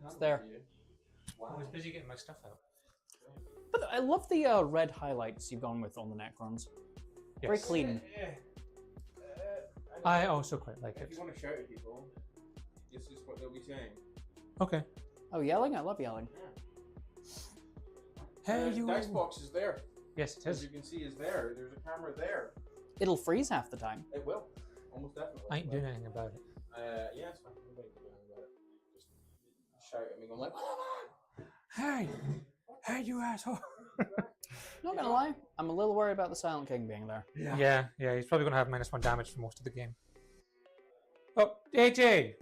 It's there. I was busy getting my stuff out. But I love the red highlights you've gone with on the Necrons. Very clean. I also quite like If it. you want to shout at people, this is what they'll be saying. Okay. Oh, yelling? I love yelling. Hey, you. Dice box is there. Yes, it As is. you can see, is there. There's a camera there. It'll freeze half the time. It will. Almost definitely. I ain't doing anything about it. Yeah, it's fine. Nobody can do anything about it. Just shout at me. I'm like, Hey, you asshole. Not gonna lie, I'm a little worried about the Silent King being there. Yeah, he's probably going to have -1 damage for most of the game. Oh, AJ!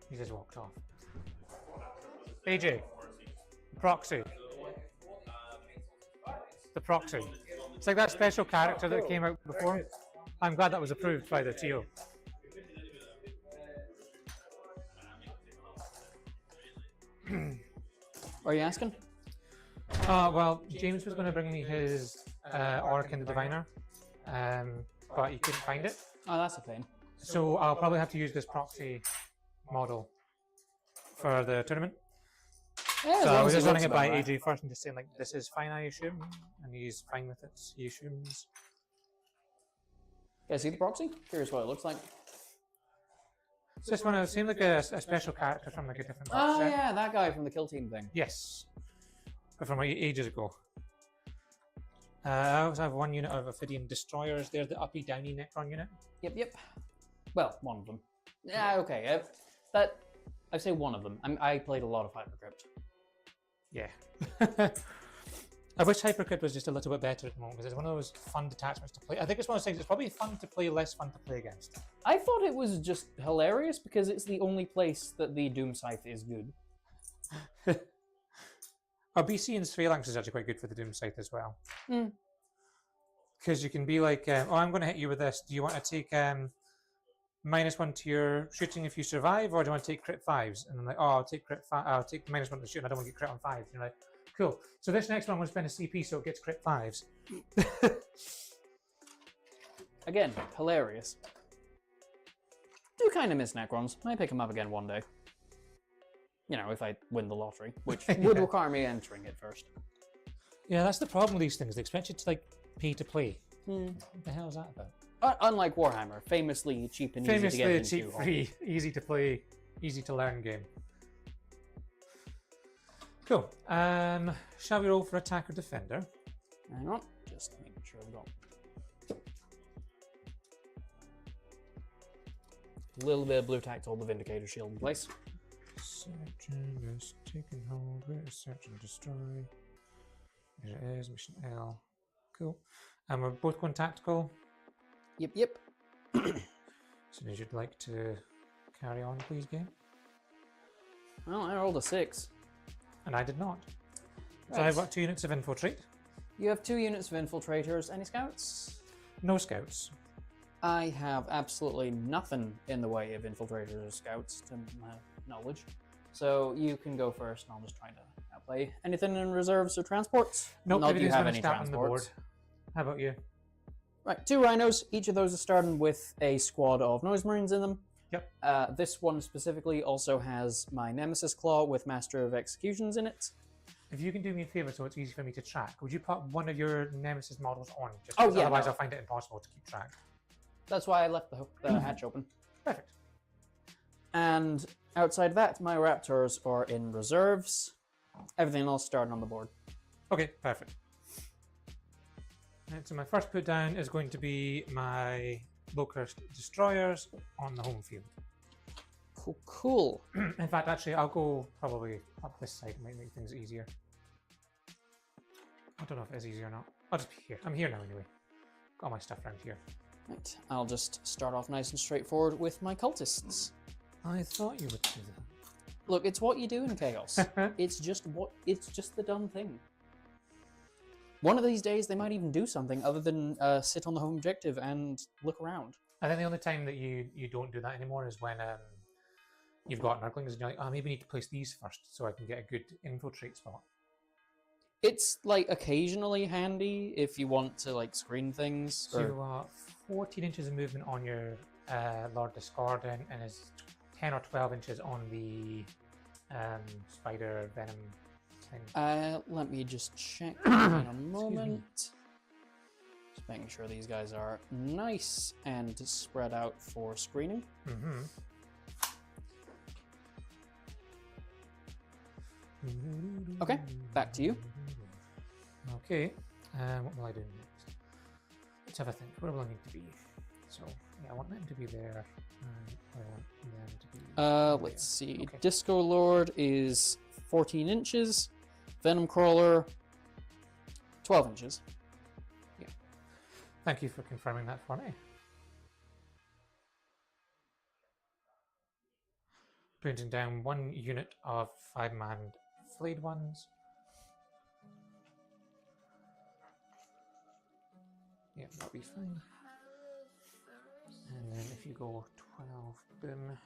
He just walked off. AJ, proxy. The proxy. It's like that special character that came out before. I'm glad that was approved by the TO. Are you asking? Well, James was going to bring me his Orc and the Diviner, but he couldn't find it. Oh, that's a pain. So I'll probably have to use this proxy model for the tournament. Yeah, as So long I as was he just running looks it by about right. AJ first and just saying like, this is fine, I assume, and he's fine with it. He assumes. Yeah, see the proxy? Curious what it looks like. It's just one of seemed like a special character from like a different box Oh set. yeah, that guy from the Kill Team thing. Yes, but from ages ago. I also have one unit of Ophidian Destroyers. They're the uppy downy Necron unit. Yep. Well, one of them. Yeah, okay. I say one of them. I played a lot of Hypercrypt. Yeah. I wish Hypercrypt was just a little bit better at the moment because it's one of those fun detachments to play. I think it's one of those things. It's probably fun to play, less fun to play against. I thought it was just hilarious because it's the only place that the Doom Scythe is good. BC and Sphalanx is actually quite good for the Doom Scythe as well. Hmm. Because you can be like, oh, I'm going to hit you with this. Do you want to take -1 to your shooting if you survive, or do you want to take crit 5s? And I'm like, oh, I'll take I'll take -1 to shooting. I don't want to get crit on 5s. And you're like, cool. So this next one I'm going to spend a CP so it gets crit 5s. Again, hilarious. Do kind of miss Necrons. Might pick them up again one day. You know, if I win the lottery, which would require me entering it first. Yeah, that's the problem with these things. They expect you to like pay to play. What the hell is that about? Unlike Warhammer, famously cheap and easy to get Famously a into. cheap, free, easy to play, easy to learn game. Cool. Shall we roll for attack or defender? Hang on, just making sure we got a little bit of blue tack to hold the Vindicator shield in place. Search and is taken hold. Where is search and destroy? There it is. Mission L. Cool. And we're both going tactical. Yep. So as you'd like to carry on, please, game. Well, I rolled a 6. And I did not. So Right. I've got 2 units of infiltrate. You have 2 units of infiltrators. Any scouts? No scouts. I have absolutely nothing in the way of infiltrators or scouts to my knowledge. So you can go first, and I'll just try to outplay anything in reserves or transports. Nope, Not that you everything's have finished any out on the board. transports. How about you? Right, 2 rhinos. Each of those is starting with a squad of noise marines in them. Yep. This one specifically also has my Nemesis Claw with Master of Executions in it. If you can do me a favour so it's easy for me to track, would you put one of your Nemesis models on? Just Oh, 'cause yeah, otherwise no. I'll find it impossible to keep track. That's why I left the hatch open. Perfect. And outside that, my Raptors are in reserves. Everything else starting on the board. Okay, perfect. Right, so my first put down is going to be my Locust Destroyers on the home field. Cool. In fact, actually, I'll go probably up this side. It might make things easier. I don't know if it is easier or not. I'll just be here. I'm here now anyway. Got all my stuff around here. Right, I'll just start off nice and straightforward with my cultists. I thought you would do that. Look, it's what you do in Chaos. It's just the done thing. One of these days, they might even do something other than sit on the home objective and look around. I think the only time that you don't do that anymore is when you've got Nurglings and you're like, oh, maybe I need to place these first so I can get a good infiltrate spot. It's like occasionally handy if you want to like screen things. So you've got 14 inches of movement on your Lord Discordant and is 10 or 12 inches on the spider venom thing. Let me just check in a moment. Just making sure these guys are nice and spread out for screening. Mm-hmm. Okay, back to you. Okay, what will I do next? Let's have a think. Where will I need to be? So, yeah, I want them to be there. And I want them to be Let's see. Okay. Disco Lord is 14 inches. Venom Crawler, 12 inches. Thank you for confirming that for me. Printing down 1 unit of 5-man flayed ones. Yeah, that'll be fine. And then if you go 12, boom. If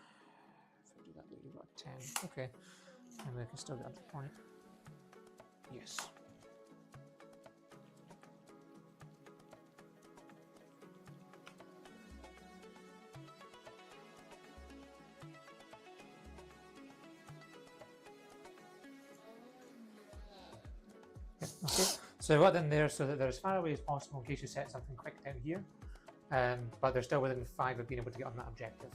I do that, you've got 10. Okay. And we can still get up the point. Yes. Okay, so what then there so that they're as far away as possible in case you set something quick down here, but they're still within 5 of being able to get on that objective.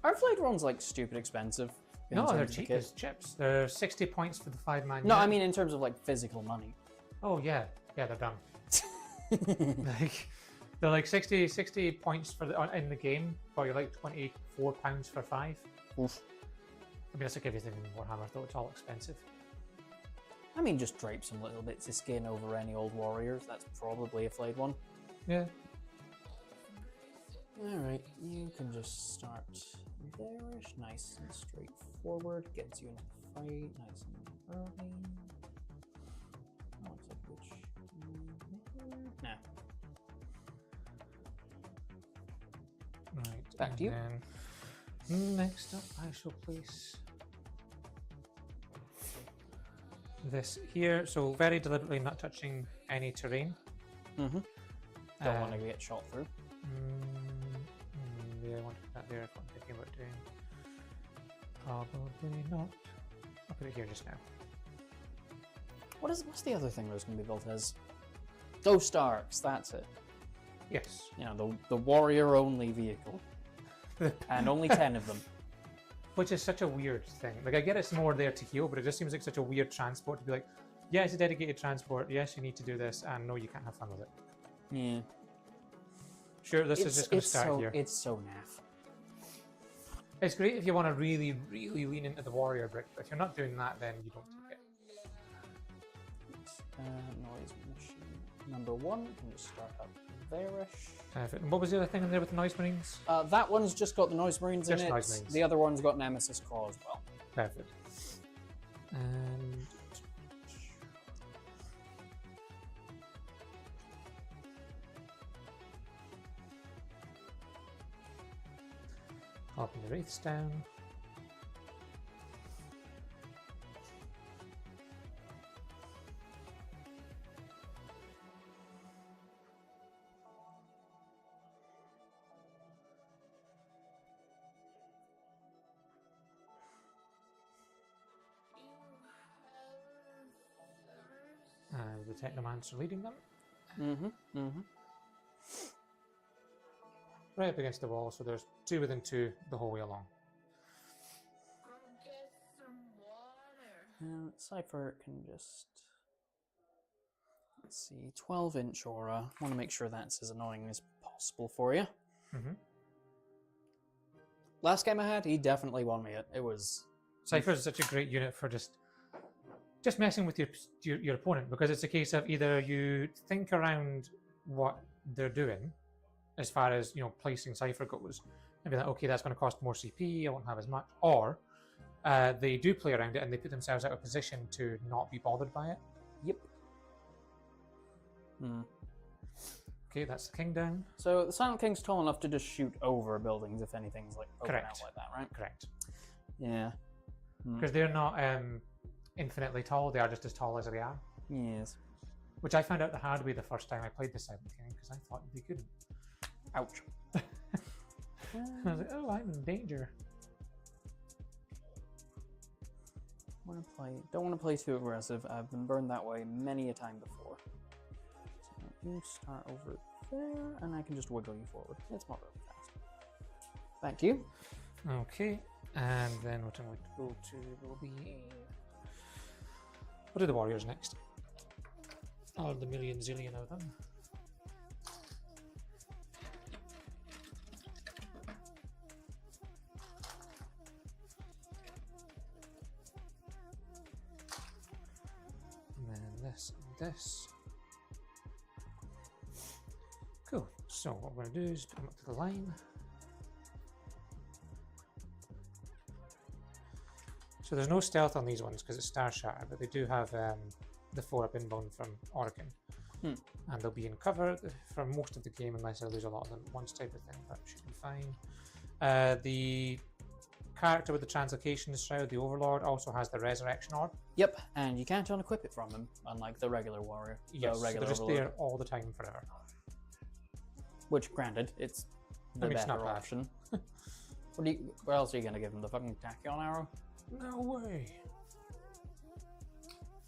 Are flayed ones like stupid expensive? in No, terms they're of the cheap kit? as chips. They're 60 points for the 5-man. No, unit. I mean in terms of like physical money. Oh yeah, they're done. Like they're like 60 points for the in the game, but you're like £24 for 5. Oof. I mean, that's like everything in Warhammer, though it's all expensive. I mean, just drape some little bits of skin over any old warriors. That's probably a flayed one. Yeah. Alright, you can just start there-ish, nice and straightforward. Gets you into the fight, nice and early. Oh, looks like which... Nah. Right. Back to you. Then, next up, I shall place this here. So very deliberately not touching any terrain. Don't want to get shot through. Yeah, I want to put that there if I'm thinking about doing. Probably not. I'll put it here just now. What's the other thing that's going to be built as? Ghost Arcs, that's it. Yes. You know, the warrior-only vehicle. And only 10 of them. Which is such a weird thing. Like, I get it's more there to heal, but it just seems like such a weird transport to be like, yeah, it's a dedicated transport. Yes, you need to do this, and no, you can't have fun with it. Yeah. Sure, this is just going to start here. It's so naff. It's great if you want to really, really lean into the warrior brick, but if you're not doing that, then you don't take it. Noise machine number 1. Can just start up there-ish. Perfect. And what was the other thing in there with the Noise Marines? That one's just got the Noise Marines Just in it. Noise Marines. The other one's got Nemesis Claw as well. Perfect. And popping the wraiths down. The Technomancer leading them. Right up against the wall, so there's 2 within 2 the whole way along. Cypher can just... Let's see, 12-inch aura. Want to make sure that's as annoying as possible for you. Last game I had, he definitely won me it. It was... Cypher is such a great unit for just messing with your opponent, because it's a case of either you think around what they're doing as far as, you know, placing Cypher goes, and be like, okay, that's going to cost more CP, I won't have as much, or they do play around it and they put themselves out of position to not be bothered by it. Yep. Okay, that's the king down. So the Silent King's tall enough to just shoot over buildings if anything's like open out Correct. like that, right? Correct. Yeah. Because they're not infinitely tall, they are just as tall as they are. Yes. Which I found out the hard way the first time I played the Silent King because I thought they couldn't. Ouch. I was like, oh, I'm in danger. Don't want to play too aggressive. I've been burned that way many a time before. So you start over there, and I can just wiggle you forward. It's not really fast. Back to you. Okay, and then what I'm going to go to will be... What are the warriors next? Or the million zillion of them? And then this and this. Cool. So what we're going to do is put them up to the line. So there's no stealth on these ones because it's Star Shatter, but they do have the 4-up inbound from Oregon. And they'll be in cover for most of the game unless I lose a lot of them at once type of thing. That should be fine. The character with the Translocation Shroud, the Overlord, also has the Resurrection Orb. Yep, and you can't unequip it from him, unlike the regular warrior. Yes, the regular they're just Overlord. there all the time forever. Which, granted, it's the it's not better bad. option. What else are you going to give him? The fucking Tachyon arrow? No way.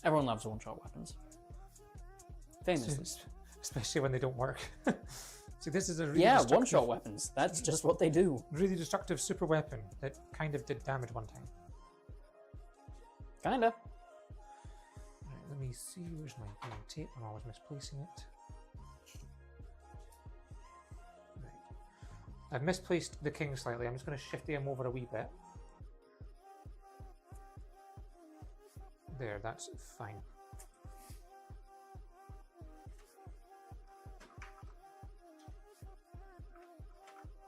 Everyone loves one-shot weapons. Famously. Especially when they don't work. See, this is a really Yeah, one-shot weapons. That's just what they do. really destructive super weapon that kind of did damage one time. Kinda. Right, let me see, where's my green tape? I'm always misplacing it. Right. I've misplaced the king slightly. I'm just going to shift him over a wee bit. There, that's fine.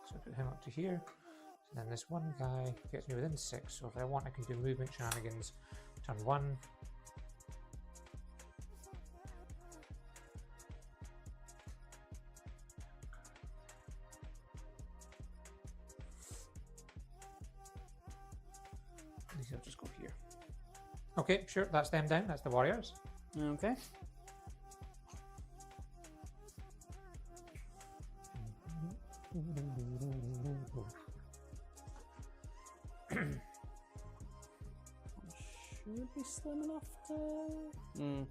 So put him up to here. And then this one guy gets me within 6. So if I want, I can do movement shenanigans. Turn 1. These will just go here. Okay, sure, that's them down. That's the warriors. Okay. Should be slim enough to...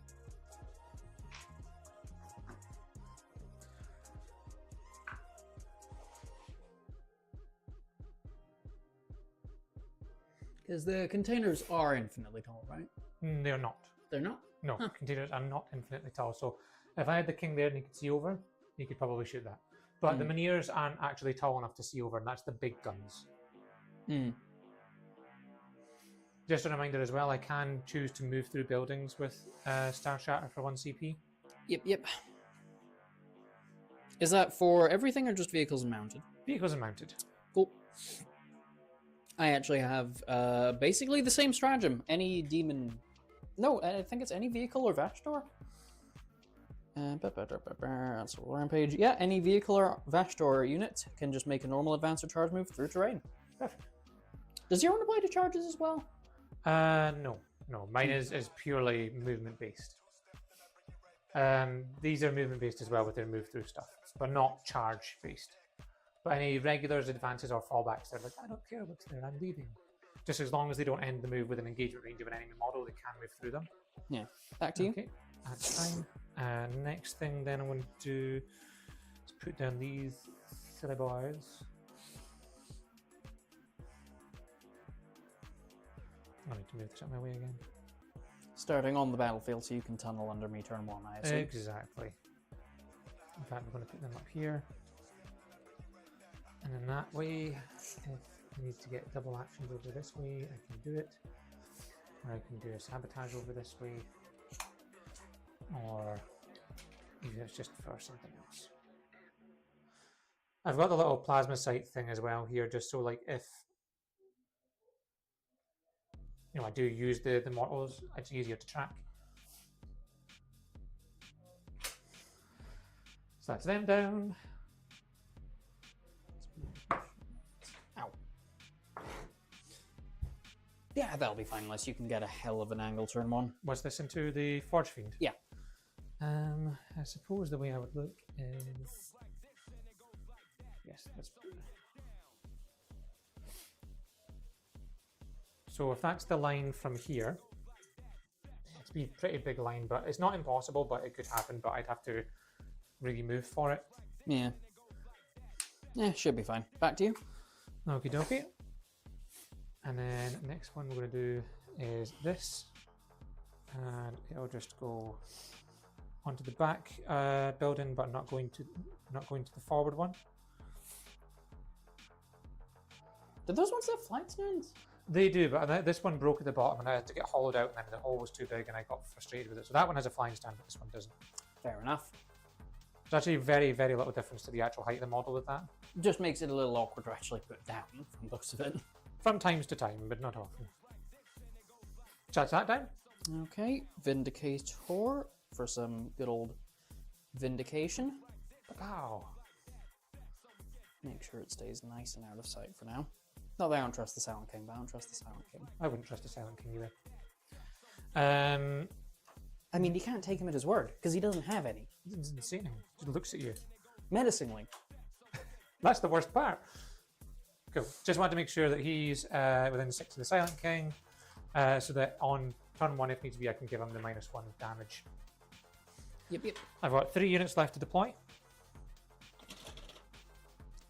Because the containers are infinitely tall, right? They're not. They're not? No, containers are not infinitely tall. So if I had the king there and he could see over, he could probably shoot that. But the Minears aren't actually tall enough to see over, and that's the big guns. Just a reminder as well, I can choose to move through buildings with Star Shatter for 1 CP. Yep. Is that for everything or just vehicles and mounted? Vehicles and mounted. Cool. I actually have basically the same stratagem. Any demon... No, I think it's any vehicle or Vashtor. That's a rampage. Yeah, any vehicle or Vashtor unit can just make a normal advance or charge move through terrain. Perfect. Does your one apply to charges as well? No. Mine is purely movement based. These are movement based as well with their move through stuff, but not charge based. But any regulars, advances, or fallbacks, they're like, I don't care what's there, I'm leaving. Just as long as they don't end the move with an engagement range of an enemy model, they can move through them. Yeah. Back to you. Okay, that's fine. Next thing then I want to do is put down these silly boys. I need to move this out of my way again. Starting on the battlefield so you can tunnel under me turn 1, I assume. Exactly. In fact, we're going to put them up here. And in that way, if I need to get double actions over this way, I can do it. Or I can do a sabotage over this way. Or even if it's just for something else. I've got the little plasma sight thing as well here, just so like if I do use the mortals, it's easier to track. So that's them down. Ow. Yeah, that'll be fine unless you can get a hell of an angle turn 1. Was this into the Forge Fiend? Yeah. I suppose the way I would look is yes. So if that's the line from here, it's be a pretty big line, but it's not impossible. But it could happen. But I'd have to really move for it. Yeah. Yeah, should be fine. Back to you. Okie dokie. And then next one we're going to do is this, and it'll just go onto the back building, but not going to the forward one. Did those ones have flagstones? They do, but this one broke at the bottom, and I had to get hollowed out, and then the hole was too big, and I got frustrated with it. So that one has a flying stand, but this one doesn't. Fair enough. There's actually very, very little difference to the actual height of the model with that. Just makes it a little awkward to actually put down from the looks of it. From times to time, but not often. Chat that down. Okay, Vindicator for some good old vindication. Wow. Make sure it stays nice and out of sight for now. Not that I don't trust the Silent King, but I don't trust the Silent King. I wouldn't trust the Silent King either. I mean, you can't take him at his word, because he doesn't have any. He doesn't say anything. He just looks at you. Menacingly. That's the worst part. Cool. Just wanted to make sure that he's within 6 of the Silent King, so that on turn 1, if needs be, I can give him the -1 damage. Yep. I've got 3 units left to deploy.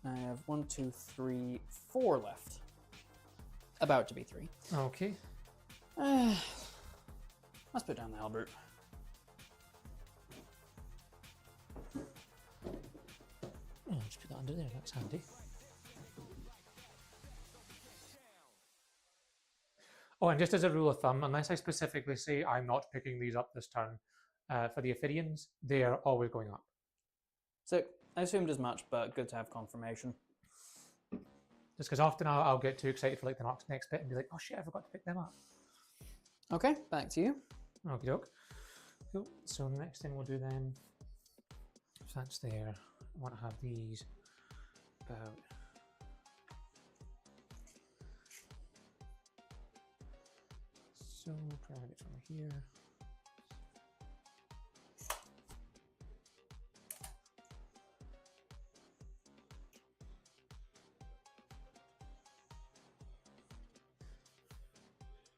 I have 1, 2, 3, 4 left. About to be 3. Okay. Let's put down the halberd. Oh, just put that under there, that's handy. Oh, and just as a rule of thumb, unless I specifically say I'm not picking these up this turn, for the Ophidians, they are always going up. So, I assumed as much, but good to have confirmation. Just because often I'll get too excited for like the next bit and be like, oh shit, I forgot to pick them up. Okay, back to you. Okie doke. Cool. So the next thing we'll do then, if that's there, I want to have these about so try to get from here.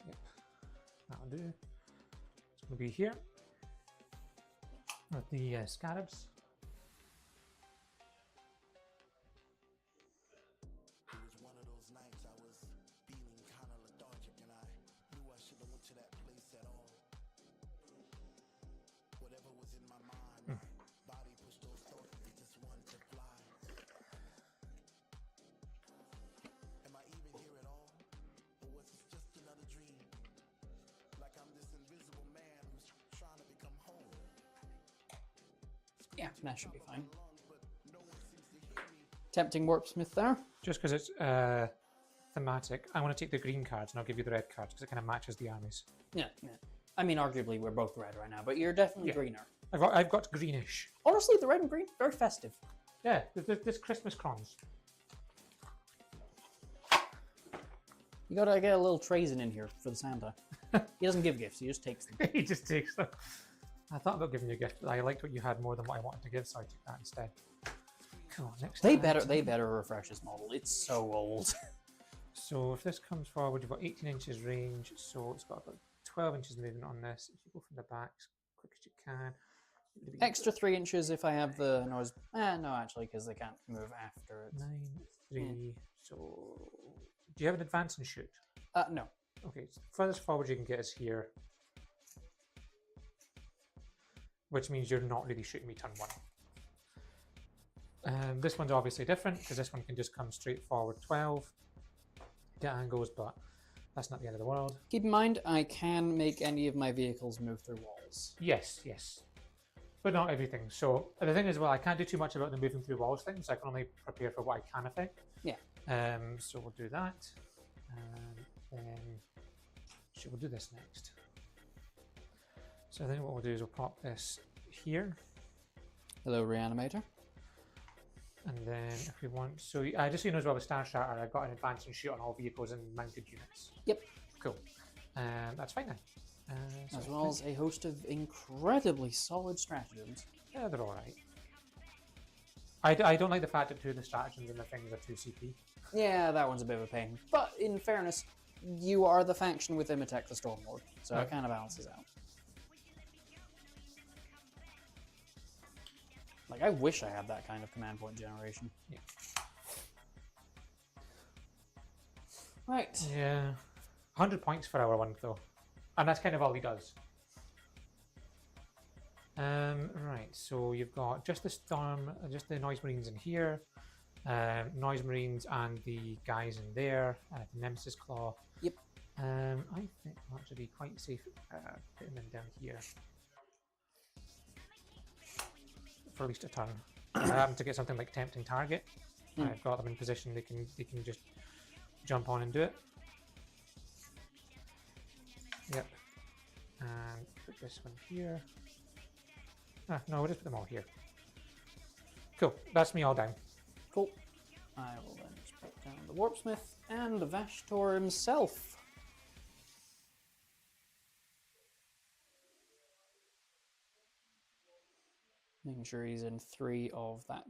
Yep, that'll do. It's going to be here with the scarabs. Yeah, that should be fine. Tempting Warpsmith there. Just because it's thematic, I want to take the green cards and I'll give you the red cards because it kind of matches the armies. Yeah. I mean, arguably we're both red right now, but you're definitely greener. I've got greenish. Honestly, the red and green, very festive. Yeah, this Christmas crons. You gotta get a little Trazen in here for the Santa. He doesn't give gifts, he just takes them. He just takes them. I thought about giving you a gift, but I liked what you had more than what I wanted to give, so I took that instead. Cool. Next. They better refresh this model. It's so old. So if this comes forward, you've got 18 inches range, so it's got about 12 inches movement on this. If you go from the back as quick as you can. Extra 3 inches if I have the noise. No, actually, because they can't move after it. 9, 3. So do you have an advance and shoot? No. Okay, so furthest forward you can get is here, which means you're not really shooting me turn 1. This one's obviously different because this one can just come straight forward 12, get angles, but that's not the end of the world. Keep in mind, I can make any of my vehicles move through walls. Yes, but not everything. So the thing is, well, I can't do too much about the moving through walls thing, so I can only prepare for what I can affect. Yeah. So we'll do that, and then we'll do this next. So I think what we'll do is we'll pop this here. Hello, Reanimator. And then if we want, so just so you know as well with Star Starter, I've got an advance and shoot on all vehicles and mounted units. Yep. Cool. That's fine then. As well as a host of incredibly solid stratagems. Yeah, they're alright. I don't like the fact that 2 of the stratagems and the things are 2 CP. Yeah, that one's a bit of a pain. But in fairness, you are the faction with Imhotep the Stormlord, so it kind of balances out. Like, I wish I had that kind of command point generation. Yeah. Right. Yeah. 100 points for our one, though. And that's kind of all he does. Right, so you've got just the Storm, just the Noise Marines in here, Noise Marines and the guys in there, Nemesis Claw. Yep. I think it'll actually be quite safe putting them down here. For at least a turn. I happen to get something like Tempting Target. I've got them in position, they can just jump on and do it. Yep. And put this one here. No, we'll just put them all here. Cool, that's me all down. Cool. I will then just put down the Warpsmith and the Vashtor himself. Making sure he's in 3 of that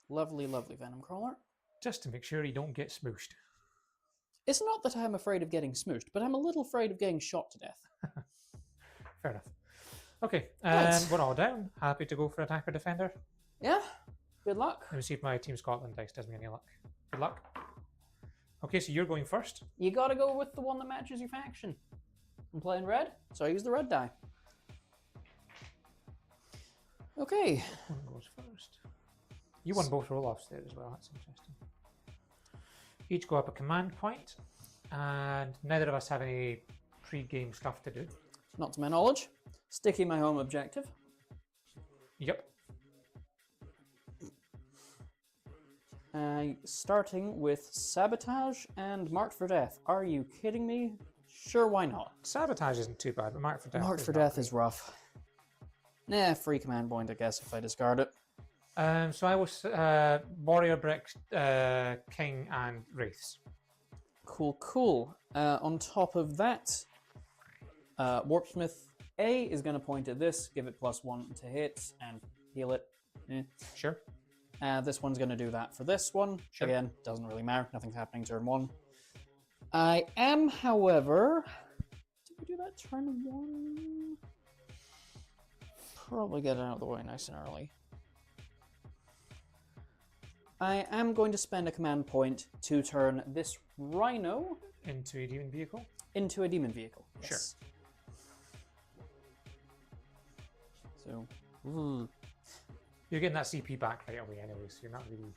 lovely, lovely Venom Crawler. Just to make sure you don't get smooshed. It's not that I'm afraid of getting smooshed, but I'm a little afraid of getting shot to death. Fair enough. Okay, Right. we're all down. Happy to go for attacker defender. Yeah, good luck. Let me see if my Team Scotland dice does me any luck. Good luck. Okay, so you're going first. You gotta go with the one that matches your faction. I'm playing red, so I use the red die. Okay. One goes first. You won both roll-offs there as well, that's interesting. Each go up a command point, and neither of us have any pre-game stuff to do. Not to my knowledge. Sticking my home objective. Yep. Starting with Sabotage and Marked for Death. Are you kidding me? Sure, why not? Sabotage isn't too bad, but Mark for Death Marked is for not Death great. is rough. Nah, free command point, I guess, if I discard it. So I was Warrior Brick, King, and Wraiths. Cool, cool. On top of that, Warpsmith A is going to point at this, give it +1 to hit, and heal it. Sure. This one's going to do that for this one. Sure. Again, doesn't really matter. Nothing's happening turn 1. I am, however... Did we do that turn 1? Probably get it out of the way nice and early. I am going to spend a command point to turn this Rhino Into a demon vehicle. into a demon vehicle. Sure. Yes. So, You're getting that CP back right away anyway, so you're not really...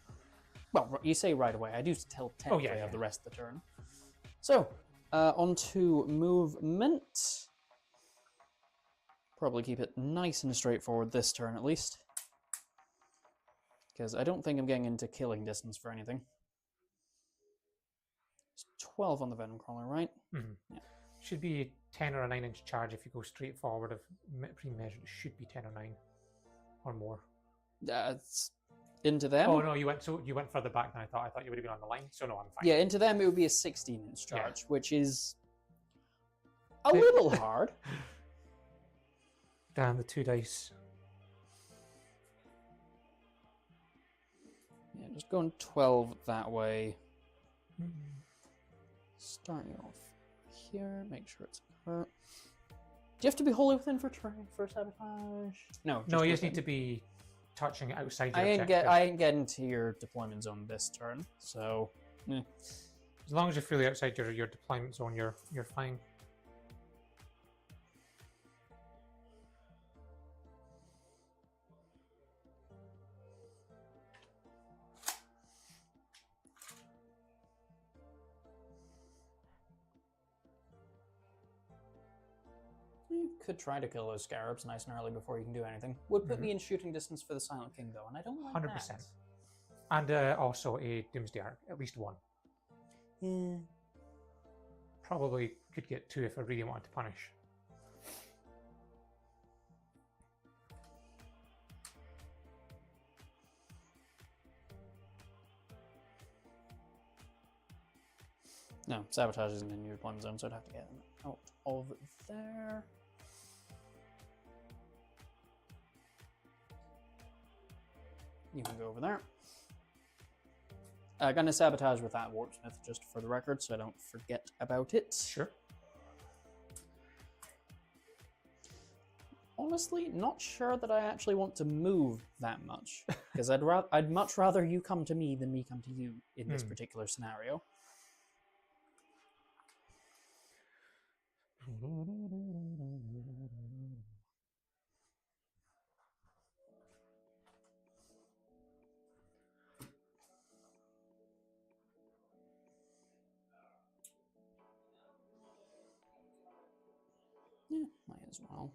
well, you say right away. I do tell technically yeah. of the rest of the turn. So, on to movement. Probably keep it nice and straightforward this turn at least. Because I don't think I'm getting into killing distance for anything. It's 12 on the Venom Crawler, right? Mm-hmm. Yeah. Should be a 10 or a 9-inch charge if you go straight forward. Of pre-measured, it should be 10 or 9 or more. It's into them. Oh no, you went further back than I thought. I thought you would have been on the line. So no, I'm fine. Yeah, into them it would be a 16-inch Yeah. charge, which is a little hard. Damn, the 2 dice. Yeah, just going 12 that way. Mm. Starting off here, make sure it's covered. Do you have to be wholly within for sabotage? No. No, you just within. need to be touching outside your I objective. ain't getting to your deployment zone this turn, so. As long as you're fully outside your deployment zone, you're fine. You could try to kill those scarabs nice and early before you can do anything. Would put me in shooting distance for the Silent King, though, and I don't like 100%. that. And also a Doomsday Arc, at least one. Yeah. Probably could get 2 if I really wanted to punish. No, sabotage isn't in your deployment zone, so I'd have to get him out of there. You can go over there. Gonna sabotage with that warpsmith just for the record, so I don't forget about it. Sure. Honestly, not sure that I actually want to move that much, because I'd much rather you come to me than me come to you in this particular scenario. Yeah, might as well.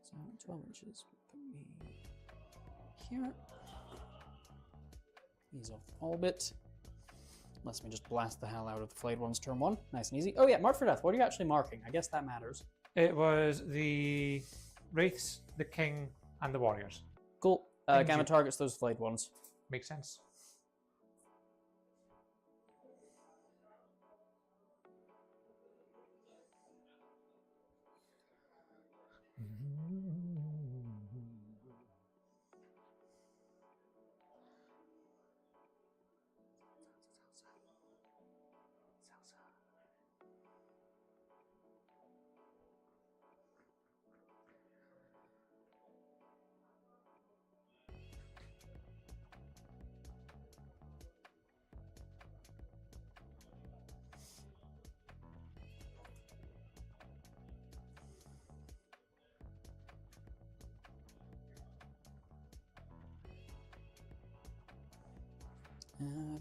So 12 inches would put me here. Ease off the pole bit. Lets me just blast the hell out of the flayed ones turn 1. Nice and easy. Oh yeah, mark for death. What are you actually marking? I guess that matters. It was the Wraiths, the King, and the Warriors. Cool. Gamma targets those flayed ones. Makes sense.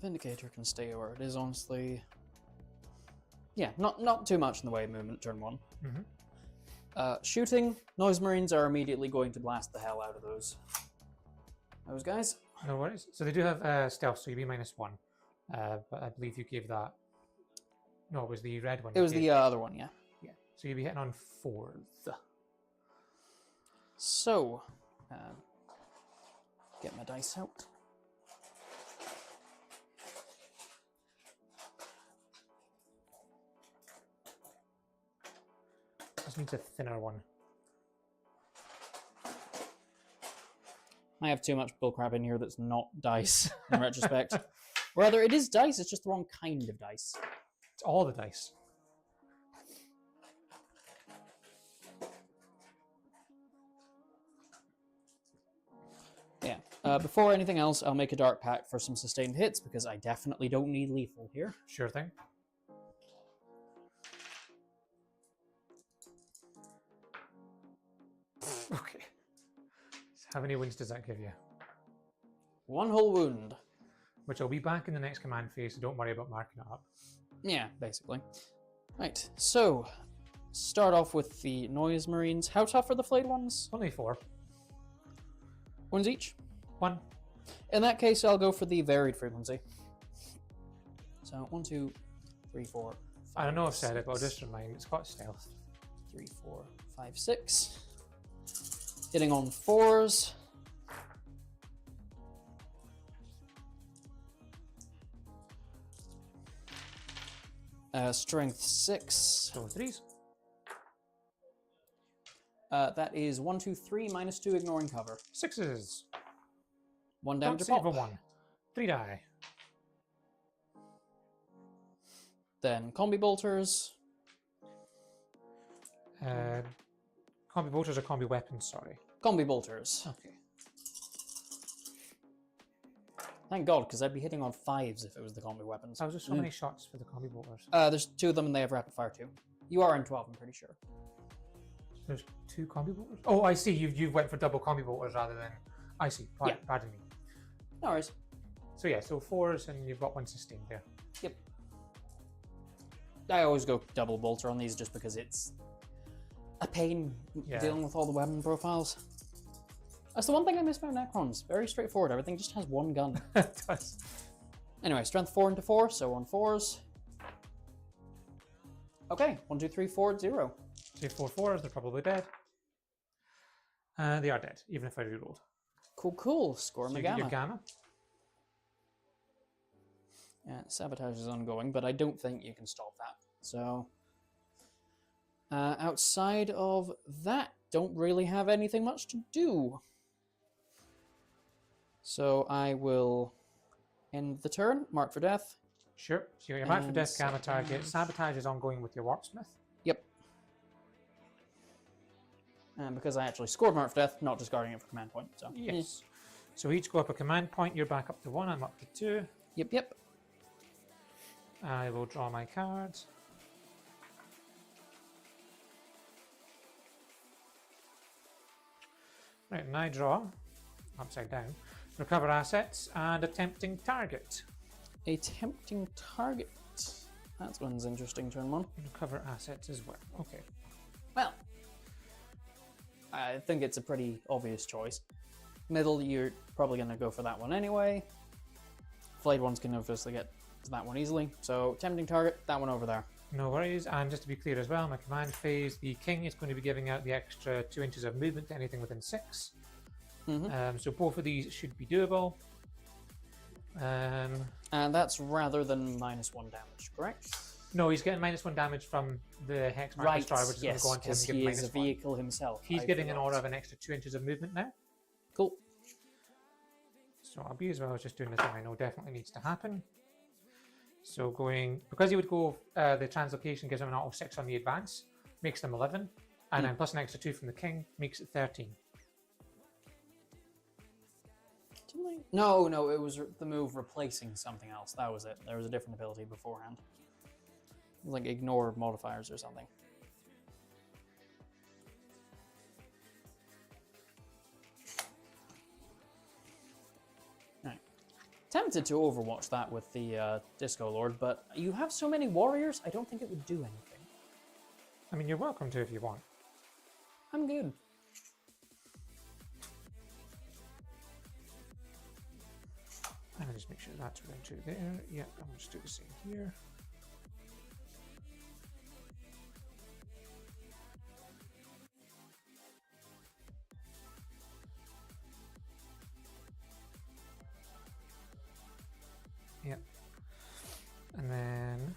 Vindicator can stay where it is, honestly. Yeah, not too much in the way of movement turn 1. Shooting, Noise Marines are immediately going to blast the hell out of those guys. No worries. So they do have stealth, so you'd be -1. But I believe you gave that. No, it was the red one. It was the other one, yeah. Yeah. So you'd be hitting on 4th. So, get my dice out. Just needs a thinner one. I have too much bullcrap in here that's not dice in retrospect. Rather, it is dice, it's just the wrong kind of dice. It's all the dice. Yeah. Before anything else, I'll make a dark pact for some sustained hits because I definitely don't need lethal here. Sure thing. Okay. So how many wounds does that give you? 1 whole wound. Which I'll be back in the next command phase, so don't worry about marking it up. Yeah, basically. Right, so start off with the Noise Marines. How tough are the flayed ones? Only 4. Ones each? 1. In that case, I'll go for the varied frequency. So 1, 2, 3, 4, 5, I don't know if I've said it, 6. but I'll just remind, it's got stealth. 3, 4, 5, 6. Hitting on 4s. Strength 6. So 3s. That is 1, 2, 3, -2, ignoring cover. 6s. 1 Don't damage a save pop. a 1. 3 die. Then combi bolters. Combi bolters or combi weapons, sorry. Combi bolters. Okay. Thank God, because I'd be hitting on 5s if it was the combi weapons. Oh, there's so many shots for the combi bolters. There's 2 of them and they have rapid fire too. You are in 12, I'm pretty sure. There's 2 combi bolters? Oh, I see. You went for double combi bolters rather than... I see. Yeah. Pardon me. No worries. So yeah, so 4s and you've got 1 sustained there. Yep. I always go double bolter on these just because it's a pain dealing with all the weapon profiles. That's the one thing I miss about Necrons. Very straightforward. Everything just has 1 gun. It does. Anyway, strength 4 into 4, so on 4s. Okay, 1, 2, 3, 4, 0. 3, 4, 4s, they're probably dead. They are dead, even if I rerolled. Cool, cool. Score So my you get gamma. your gamma. Sabotage is ongoing, but I don't think you can stop that. So, outside of that, don't really have anything much to do. So I will end the turn, mark for death. Sure. So you're marked for And death, gamma target. Sabotage is ongoing with your Warpsmith. Yep. And because I actually scored mark for death, not discarding it for command point. So Yes. So each go up a command point. You're back up to 1. I'm up to 2. Yep. I will draw my cards. Right, and I draw, upside down, recover assets and a tempting target. A tempting target. That one's interesting, turn 1. Recover assets as well. Okay. Well, I think it's a pretty obvious choice. Middle, you're probably going to go for that one anyway. Flayed ones can obviously get to that one easily. So, tempting target, that one over there. No worries. And just to be clear as well, my command phase, the king is going to be giving out the extra 2 inches of movement to anything within 6. So both of these should be doable. And that's rather than -1 damage, correct? No, he's getting -1 damage from the Hex Marker Star, which is yes, going to go on to him because and give he him is a -1. vehicle himself. He's I getting an forgot. aura of an extra 2 inches of movement now. Cool. So I'll be as well as just doing this one I know definitely needs to happen. So going, because he would go, the translocation gives him an auto 6 on the advance, makes them 11, and then plus an extra 2 from the king, makes it 13. No, it was the move replacing something else. That was it. There was a different ability beforehand. Like ignore modifiers or something. Right. Tempted to overwatch that with the Disco Lord, but you have so many warriors, I don't think it would do anything. I mean, you're welcome to if you want. I'm good. And I'll just make sure that's within 2 there. Yep, I'm going to just do the same here. Yep. And then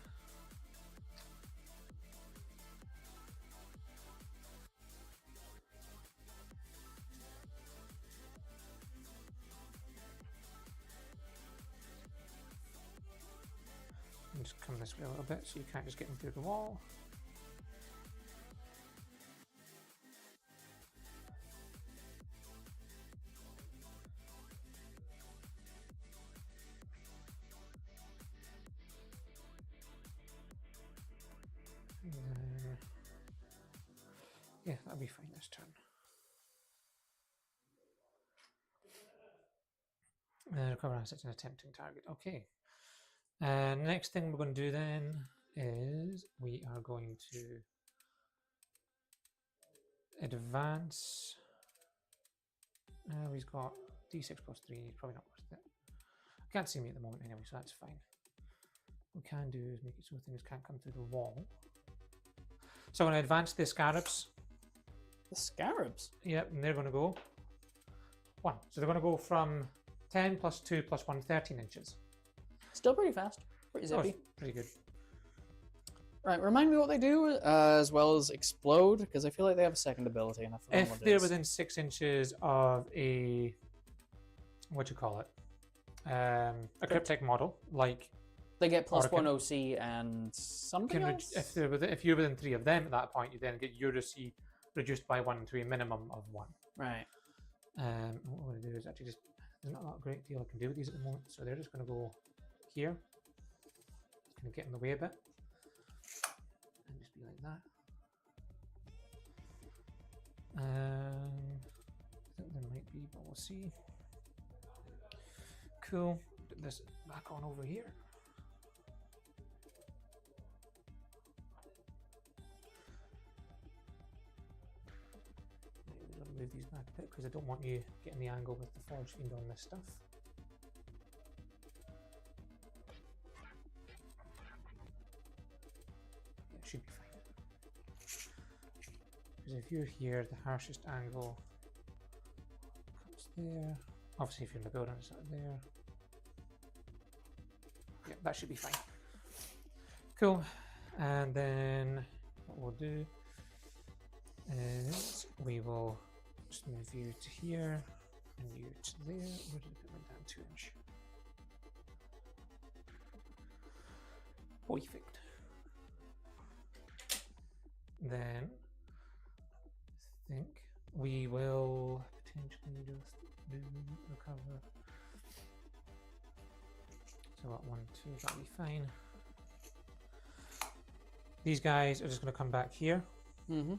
and just come this way a little bit so you can't just get in through the wall. And then, yeah, that'll be fine this turn. Recover assets and a tempting target. Okay. Next thing we're going to do then is we are going to advance. He's got d6 plus 3, probably not worth it. Can't see me at the moment anyway, so that's fine. What we can do is make it so things can't come through the wall. So I'm going to advance the scarabs. The scarabs? Yep, and they're going to go 1. So they're going to go from 10 plus 2 plus 1, 13 inches. Still pretty fast. Pretty Oh, zippy. it's pretty good. Right, remind me what they do, as well as explode, because I feel like they have a second ability. And I forgot If what it they're is. within 6 inches of a, what do you call it? A cryptic model, like They get plus Or 1 OC and something else? if you're within 3 of them at that point, you then get your OC reduced by 1 to a minimum of 1. Right. What I'm going to do is actually just, there's not a great deal I can do with these at the moment, so they're just going to go here. It's going to get in the way a bit. And just be like that. I think there might be, but we'll see. Cool. Put this back on over here. We're going to move these back a bit because I don't want you getting the angle with the Forge Fiend on this stuff. It should be fine. Because if you're here, the harshest angle comes there. Obviously, if you're in the building, it's not there. Yep. that should be fine. Cool. And then what we'll do is we will just move you to here and you to there. Where did I put my down 2-inch? Perfect. Then I think we will potentially just do recover. So at 1, 2, that'll be fine. These guys are just going to come back here. Mm-hmm.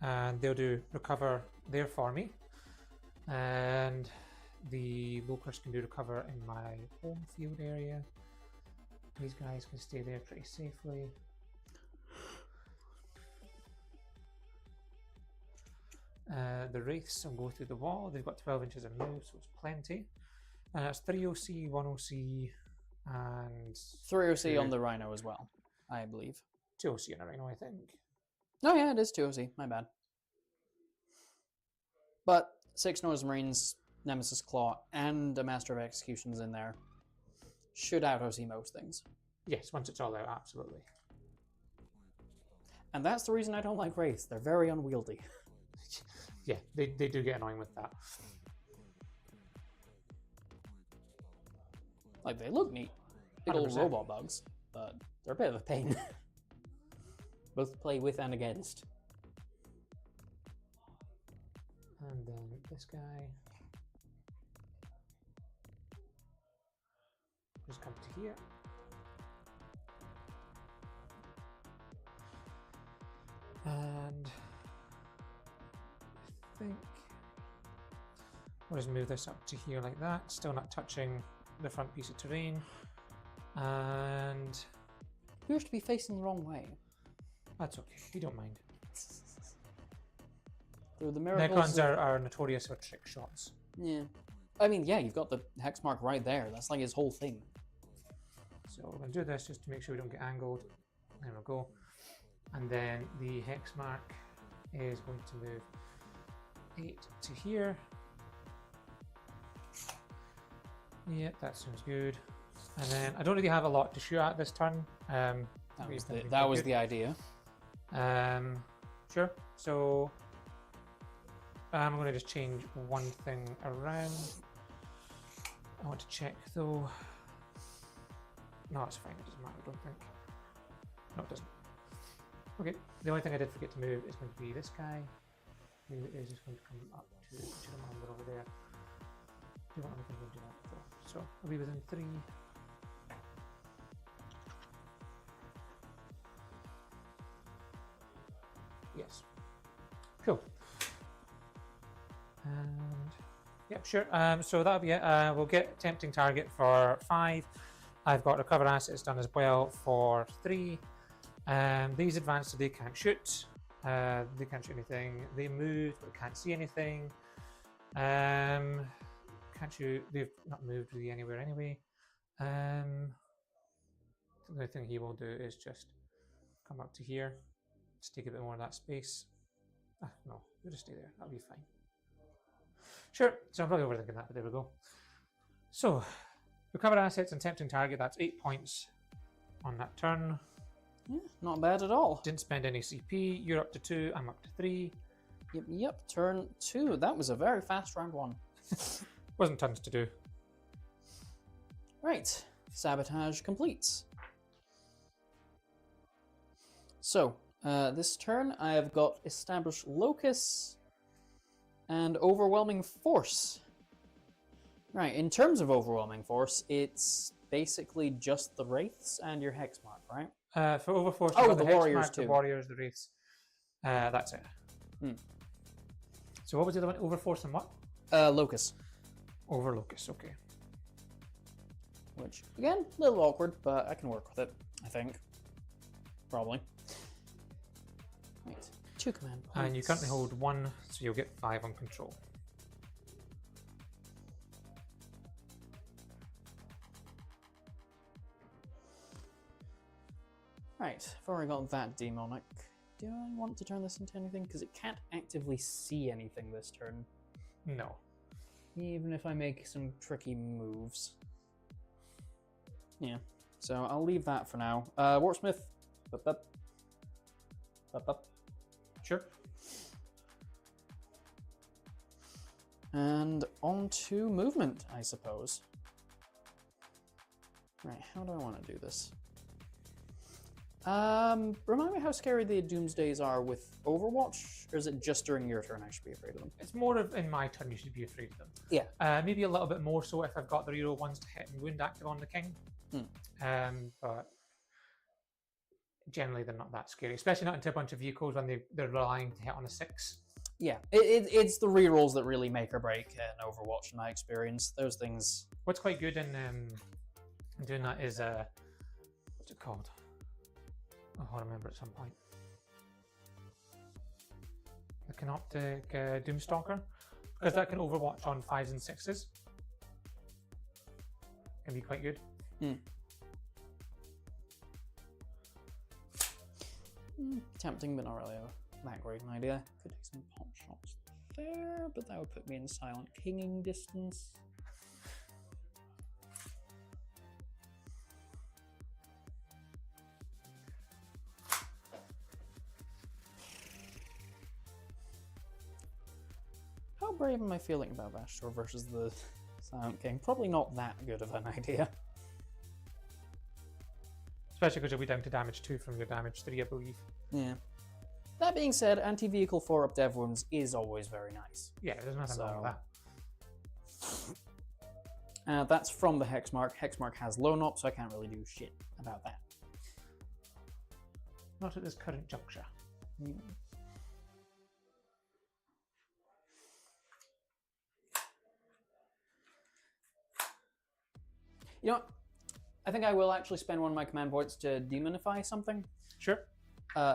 And they'll do recover there for me. And the locust can do recover in my home field area. These guys can stay there pretty safely. The wraiths will go through the wall. They've got 12 inches of move, so it's plenty. And that's 3 OC, 1 OC, and 3 OC on the Rhino as well, I believe. 2 OC on a Rhino, I think. Oh yeah, it is 2 OC, my bad. But 6 Noise Marines, Nemesis Claw, and a Master of Executions in there should out OC most things. Yes, once it's all out, absolutely. And that's the reason I don't like Wraiths. They're very unwieldy. Yeah, they do get annoying with that. Like, they look neat. Big old 100%. robot bugs, but they're a bit of a pain. Both play with and against. And then this guy. Just come to here. And I think we'll just move this up to here like that, still not touching the front piece of terrain. And You have to be facing the wrong way. that's okay, you don't mind. Through the miracles. Necrons are notorious for trick shots. Yeah. I mean, yeah, you've got the hex mark right there. That's like his whole thing. So we're going to do this just to make sure we don't get angled. There we go. And then the hex mark is going to move 8 to here. Yep, that sounds good. And then I don't really have a lot to shoot at this turn. That was the idea. Sure. So I'm going to just change one thing around. I want to check though. No, it's fine. It doesn't matter. I don't think. No, it doesn't. Okay. The only thing I did forget to move is going to be this guy, who is just going to come up to Chillimander over there. Do you want anything to do that before? So I'll be within 3. Yes. Cool. And yep, sure. So that'll be it. We'll get tempting target for 5. I've got recover assets done as well for 3. These advanced, so they can't shoot. They can't shoot anything. They move, but can't see anything. Can't shoot. They've not moved really anywhere anyway. The only thing he will do is just come up to here. Just take a bit more of that space. No, you'll just stay there. That'll be fine. Sure. So I'm probably overthinking that, but there we go. So recover assets and tempting target. That's 8 points on that turn. Yeah, not bad at all. Didn't spend any CP. You're up to 2. I'm up to 3. Yep. Turn 2. That was a very fast round 1. Wasn't tons to do. Right. Sabotage completes. So, this turn I have got Establish Locus and Overwhelming Force. Right, in terms of Overwhelming Force, it's basically just the Wraiths and your Hex Mark, right? For Overforce, Oh, the the Hex Warriors Mark, too. the Warriors, the Wraiths. That's it. So what was the other one? Overforce and what? Locus. Over Locus, okay. Which, again, a little awkward, but I can work with it, I think. Probably. Right, 2 command points. And you currently hold 1, so you'll get 5 on control. Right, I've already got that demonic. Do I want to turn this into anything? Because it can't actively see anything this turn. No. Even if I make some tricky moves. Yeah. So I'll leave that for now. Warpsmith. Up, up. Up, up. Sure. And on to movement, I suppose. Right, how do I want to do this? Remind me how scary the Doomsdays are with Overwatch, or is it just during your turn I should be afraid of them? It's more of in my turn you should be afraid of them. Yeah. Maybe a little bit more so if I've got the reroll ones to hit and wound active on the king. But generally they're not that scary, especially not into a bunch of vehicles when they're relying to hit on a 6. Yeah, it's the rerolls that really make or break in Overwatch in my experience. Those things. What's quite good in doing that is what's it called? Oh, I'll remember at some point. The Canoptic Doomstalker, because that can Overwatch on 5s and 6s. Can be quite good. Tempting, but not really that great an idea. Could take some pot shots there, but that would put me in silent kinging distance. How brave am I feeling about Vastor versus the Silent King? Probably not that good of an idea. Especially because you'll be down to damage 2 from your damage 3, I believe. Yeah. That being said, anti-vehicle 4-up dev wounds is always very nice. Yeah, there's nothing wrong with that. That's from the Hexmark. Hexmark has low op, so I can't really do shit about that. Not at this current juncture. You know what? I think I will actually spend one of my command points to demonify something. Sure.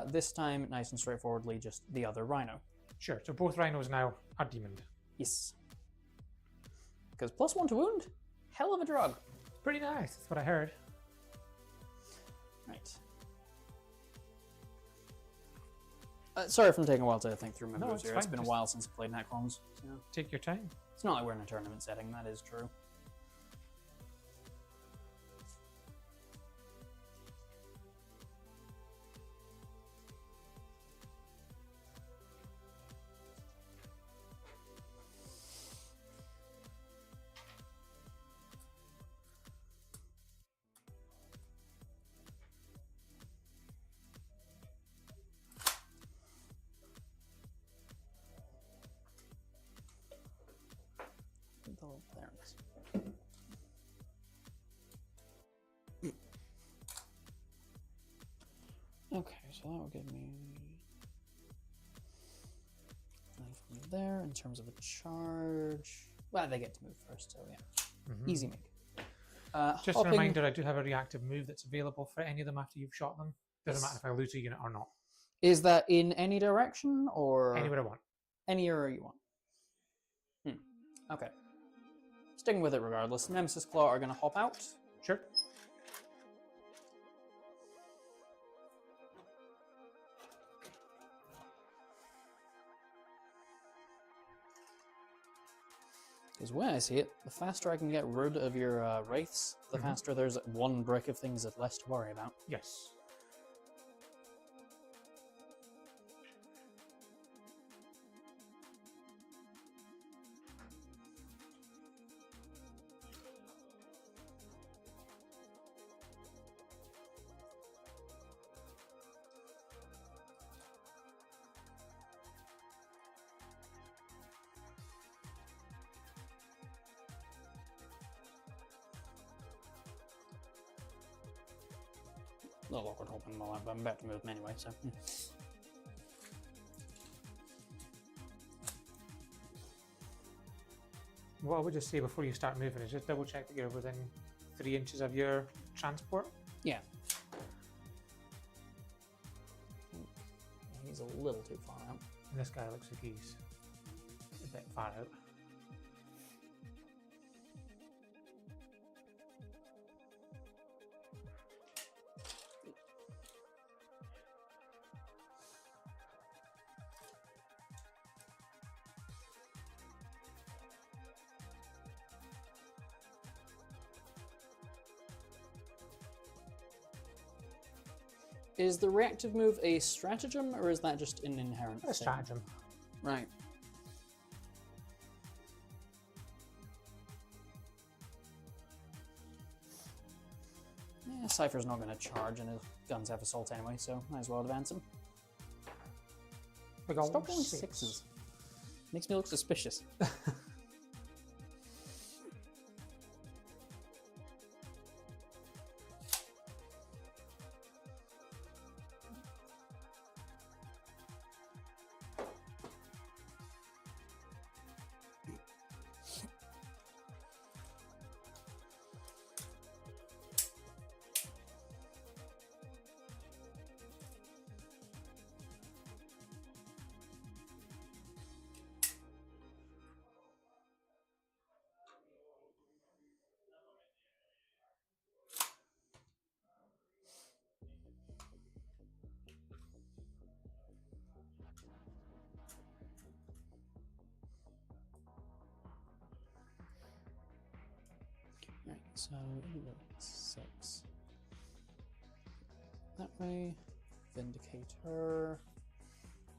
This time, nice and straightforwardly, just the other rhino. Sure, so both rhinos now are demoned. Yes. Because +1 to wound? Hell of a drug. Pretty nice, that's what I heard. Right. Sorry if I'm taking a while to think through my moves here. It's been a while since I played Necrons. So. Take your time. It's not like we're in a tournament setting, that is true. There it is. Okay, so that will give me from there in terms of a charge. Well, they get to move first, so yeah. Easy make. Just a reminder, I do have a reactive move that's available for any of them after you've shot them. Doesn't matter if I lose a unit or not. Is that in any direction or anywhere I want? Any area you want. Okay. Sticking with it regardless. Nemesis Claw are going to hop out. Sure. Because when I see it, the faster I can get rid of your wraiths, the faster there's one brick of things that less to worry about. Yes. A little awkward holding them all out, but I'm about to move them anyway, so. What I would just say before you start moving is just double check that you're within 3 inches of your transport. Yeah. He's a little too far out. And this guy looks like he's a bit far out. Is the reactive move a stratagem, or is that just an inherent A thing? stratagem. Right. Yeah, Cypher's not going to charge, and his guns have assault anyway, so might as well advance him. Big old Stop rolling six. sixes. Makes me look suspicious. Right, so 6. That way. Vindicator.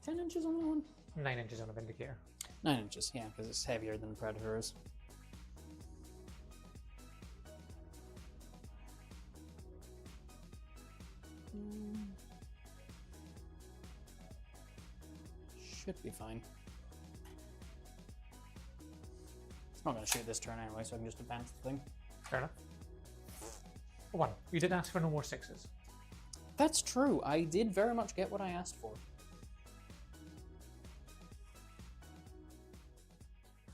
10 inches on that one? 9 inches on a Vindicator. 9 inches, yeah, because it's heavier than Predator is. Should be fine. It's not going to shoot this turn anyway, so I can just advance the thing. Fair enough. 1. You didn't ask for no more 6s. That's true. I did very much get what I asked for.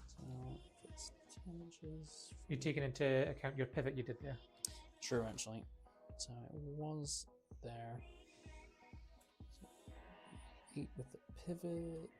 So if it's 10 inches. You're taking into account your pivot you did there. True, actually. So it was there. So 8 with the pivot.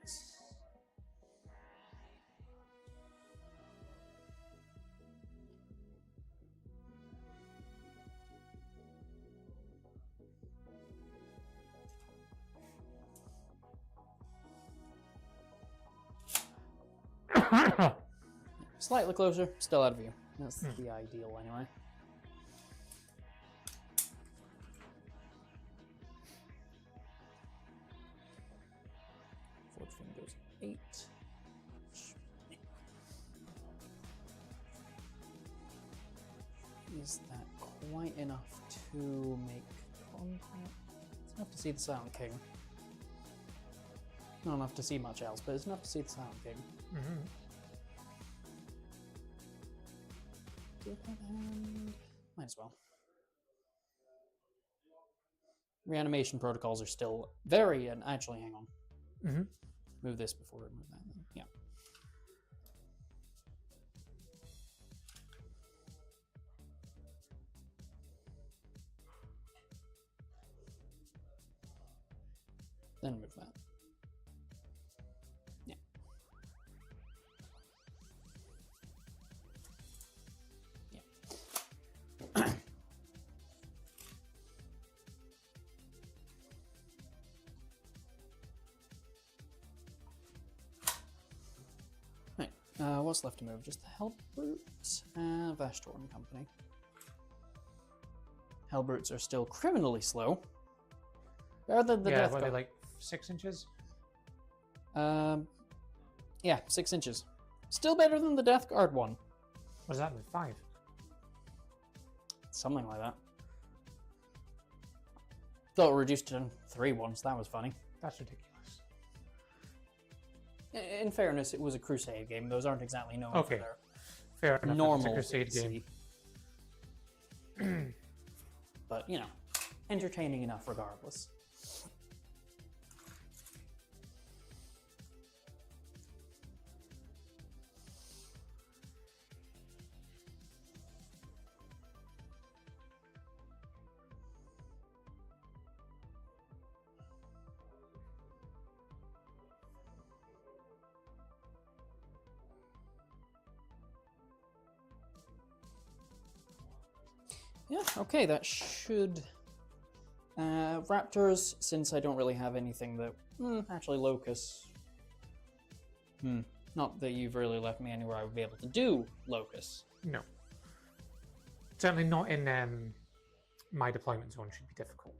Slightly closer, still out of view. That's the ideal anyway. Forward fin goes 8. Is that quite enough to make contact? It's enough to see the Silent King. Not enough to see much else, but it's enough to see the Silent King. Mm-hmm. Might as well. Reanimation protocols are still very, and actually, hang on. Mm-hmm. Move this before I move that. Then. Yeah. Then move that. Yeah. What's left to move? Just the Hellbrute and Vashtor and Company. Hellbrutes are still criminally slow. Better than the Death what are Guard. they, like 6 inches? Yeah, 6 inches. Still better than the Death Guard one. What does that mean? 5? Something like that. Thought it reduced to 3 once. That was funny. That's ridiculous. In fairness, it was a Crusade game. Those aren't exactly known Okay. for Fair their enough. normal It's a Crusade game. But, you know, entertaining enough regardless. Yeah, okay, that should... Raptors, since I don't really have anything that... actually, Locust. Not that you've really left me anywhere I would be able to do Locust. No. Certainly not in my deployment zone should be difficult.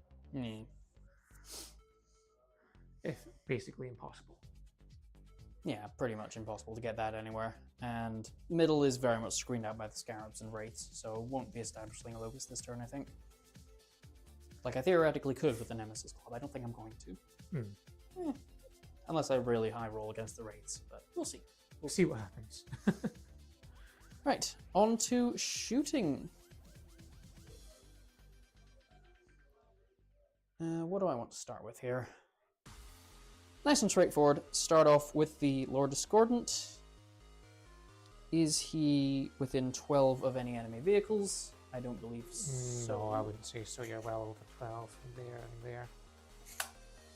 if basically impossible. Yeah, pretty much impossible to get that anywhere. And middle is very much screened out by the Scarabs and Wraiths, so won't be establishing a Locust this turn, I think. Like, I theoretically could with the Nemesis Club. I don't think I'm going to. Unless I really high roll against the Wraiths, but we'll see. We'll see what happens. Right, on to shooting. What do I want to start with here? Nice and straightforward. Start off with the Lord Discordant. Is he within 12 of any enemy vehicles? I don't believe so. No, I wouldn't say so. You're well over 12 from there and there.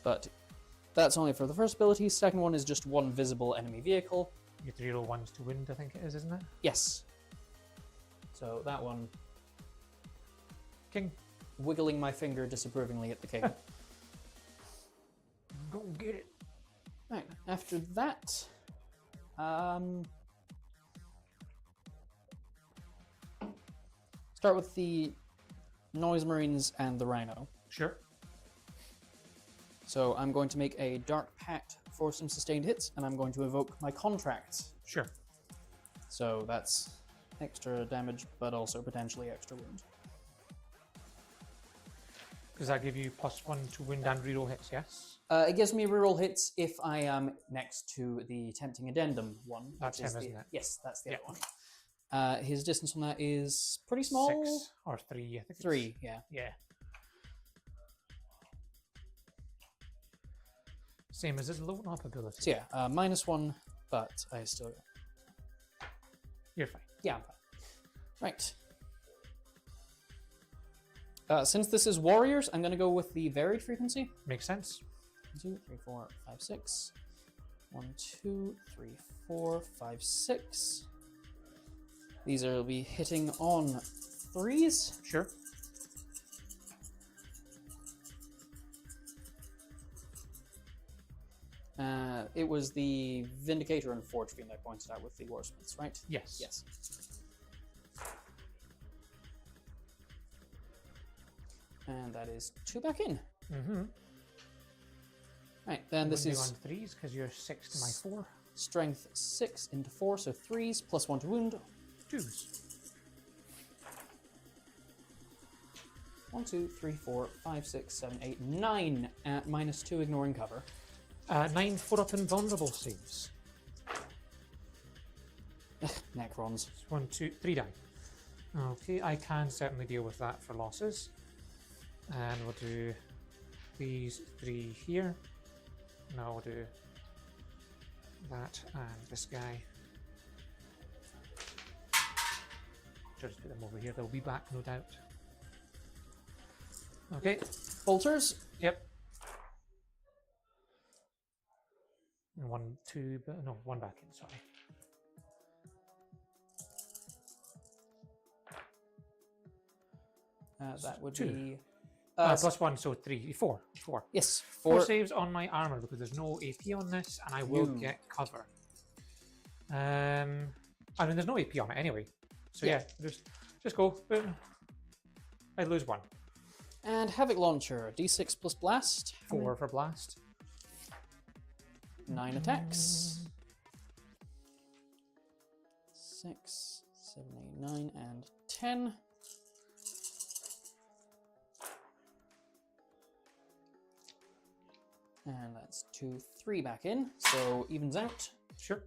But that's only for the first ability. Second one is just one visible enemy vehicle. You have to reroll ones to wind, I think it is, isn't it? Yes. So that one, King. wiggling my finger disapprovingly at the king. Go get it. Right, after that, start with the Noise Marines and the Rhino. Sure. So I'm going to make a Dark Pact for some sustained hits, and I'm going to evoke my contract. Sure. So that's extra damage, but also potentially extra wound. Does that give you +1 to wind and reroll hits, yes? It gives me reroll hits if I am next to the Tempting Addendum one. That's which is him, the, isn't it? Yes, that's the Yeah. other one. His distance from that is pretty small. 6 or 3, I think. 3, yeah. Yeah. Same as his load up ability. So yeah, -1, but I still... You're fine. Yeah, I'm fine. Right. Since this is warriors, I'm going to go with the varied frequency. Makes sense. 1, 2, 3, 4, 5, 6. 1, 2, 3, 4, 5, 6. These will be hitting on 3s. Sure. It was the Vindicator and Forge Fiend I pointed out with the Warsmiths, right? Yes. Yes. And that is 2 back in. Mm-hmm. Right, then this is on 3s because you're 6 to my 4. strength 6 into 4, so 3s, +1 to wound. 2s. 1, 2, 3, 4, 5, 6, 7, 8, 9 at -2, ignoring cover. 9 4-up invulnerable saves. Necrons. 1, 2, 3 die. Okay, I can certainly deal with that for losses. And we'll do these 3 here. Now we'll do that and this guy. Just put them over here. They'll be back, no doubt. Okay. Bolters. Yep. 1, 2, but no, 1 back in. Sorry. That would 2. be... +1, so 3, 4. 4. Yes, 4 4. saves on my armor because there's no AP on this, and I will get cover. I mean, there's no AP on it anyway, so yeah, just go. Boom. I lose 1. And Havoc Launcher, D6 plus Blast. 4 for blast. 9 attacks. 6, 7, 8, 9, and 10. And that's 2, 3 back in, so evens out. Sure.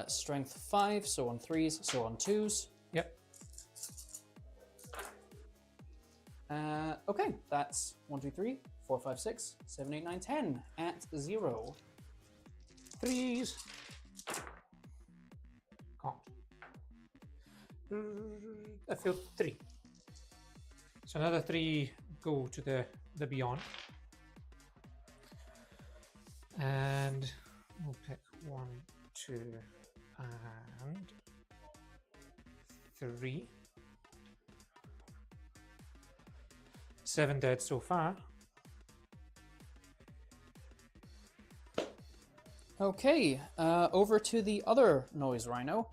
Strength 5, so on 3s, so on 2s. Yep. Okay, that's 1, 2, 3, 4, 5, 6, 7, 8, 9, 10 at 0. 3s. Can't. I feel 3. So another 3 go to the beyond. And we'll pick 1, 2, and 3. 7 dead so far. Okay, over to the other Noise Rhino.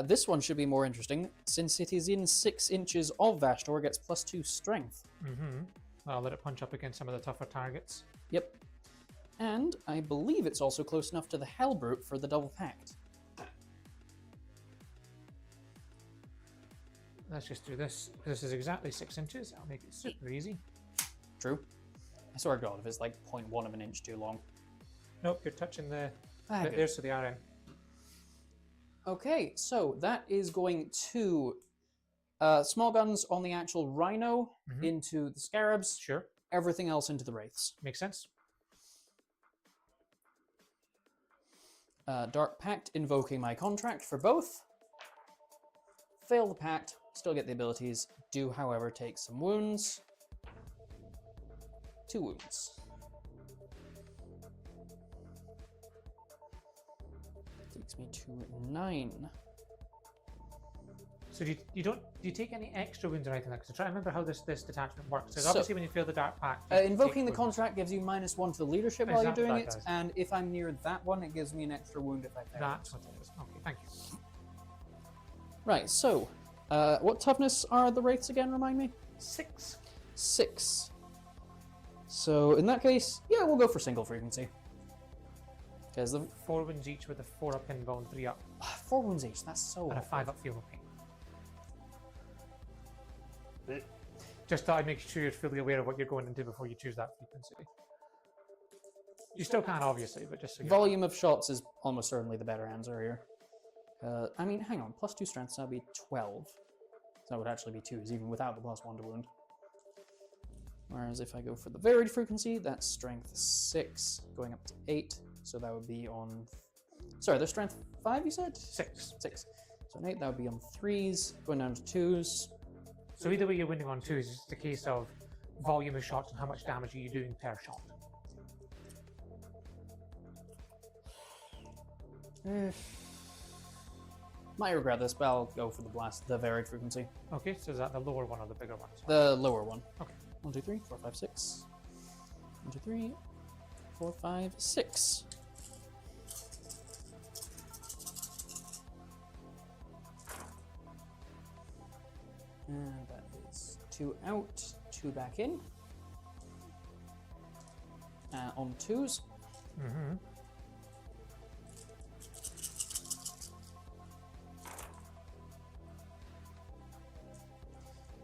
This one should be more interesting, since it is in 6 inches of Vashtor, gets +2 strength. Mm-hmm. I'll let it punch up against some of the tougher targets. Yep. And I believe it's also close enough to the Hellbrute for the double pact. Let's just do this. This is exactly 6 inches. I'll make it super easy. True. I swear to God, if it's like 0.1 of an inch too long. Nope, you're touching the Ah, bit good. there, so they are in. Okay, so that is going to small guns on the actual Rhino into the Scarabs, Sure, everything else into the Wraiths. makes sense. Dark Pact, invoking my contract for both. Fail the pact, still get the abilities. Do, however, take some wounds. 2 wounds. Takes me to 9. So do you take any extra wounds or anything like that? So try to remember how this detachment works. Because So- obviously when you fail the dark pact, you Invoking the take wounds. contract gives you -1 to the leadership Is while you're that doing what it, that does? and if I'm near that one, it gives me an extra wound if I fail. That's what it is. Okay, thank you. Right, so, what toughness are the Wraiths again, remind me? 6. 6. So, in that case, yeah, we'll go for single frequency. Because the 4 wounds each with a 4 up invul and 3 up, 4 wounds each, that's so and a awful. 5 up feel no pain. Just thought I'd make sure you're fully aware of what you're going into before you choose that frequency. You still can, obviously, but just so you're... Volume of shots is almost certainly the better answer here. I mean, hang on, +2 strength, so that'd be 12. So that would actually be 2s, even without the +1 to wound. Whereas if I go for the varied frequency, that's strength 6, going up to 8. So that would be on... Sorry, there's strength 5, you said? 6. 6. So on 8, that would be on 3s, going down to 2s. So either way you're winning on 2 is just a case of volume of shots and how much damage are you doing per shot. Might regret this, but I'll go for the varied frequency. Okay, so is that the lower one or the bigger one? The lower one. Okay. 1, 2, 3, 4, 5, 6. 1, 2, 3, 4, 5, 6. And that is 2 out, 2 back in. On 2s. Mm-hmm.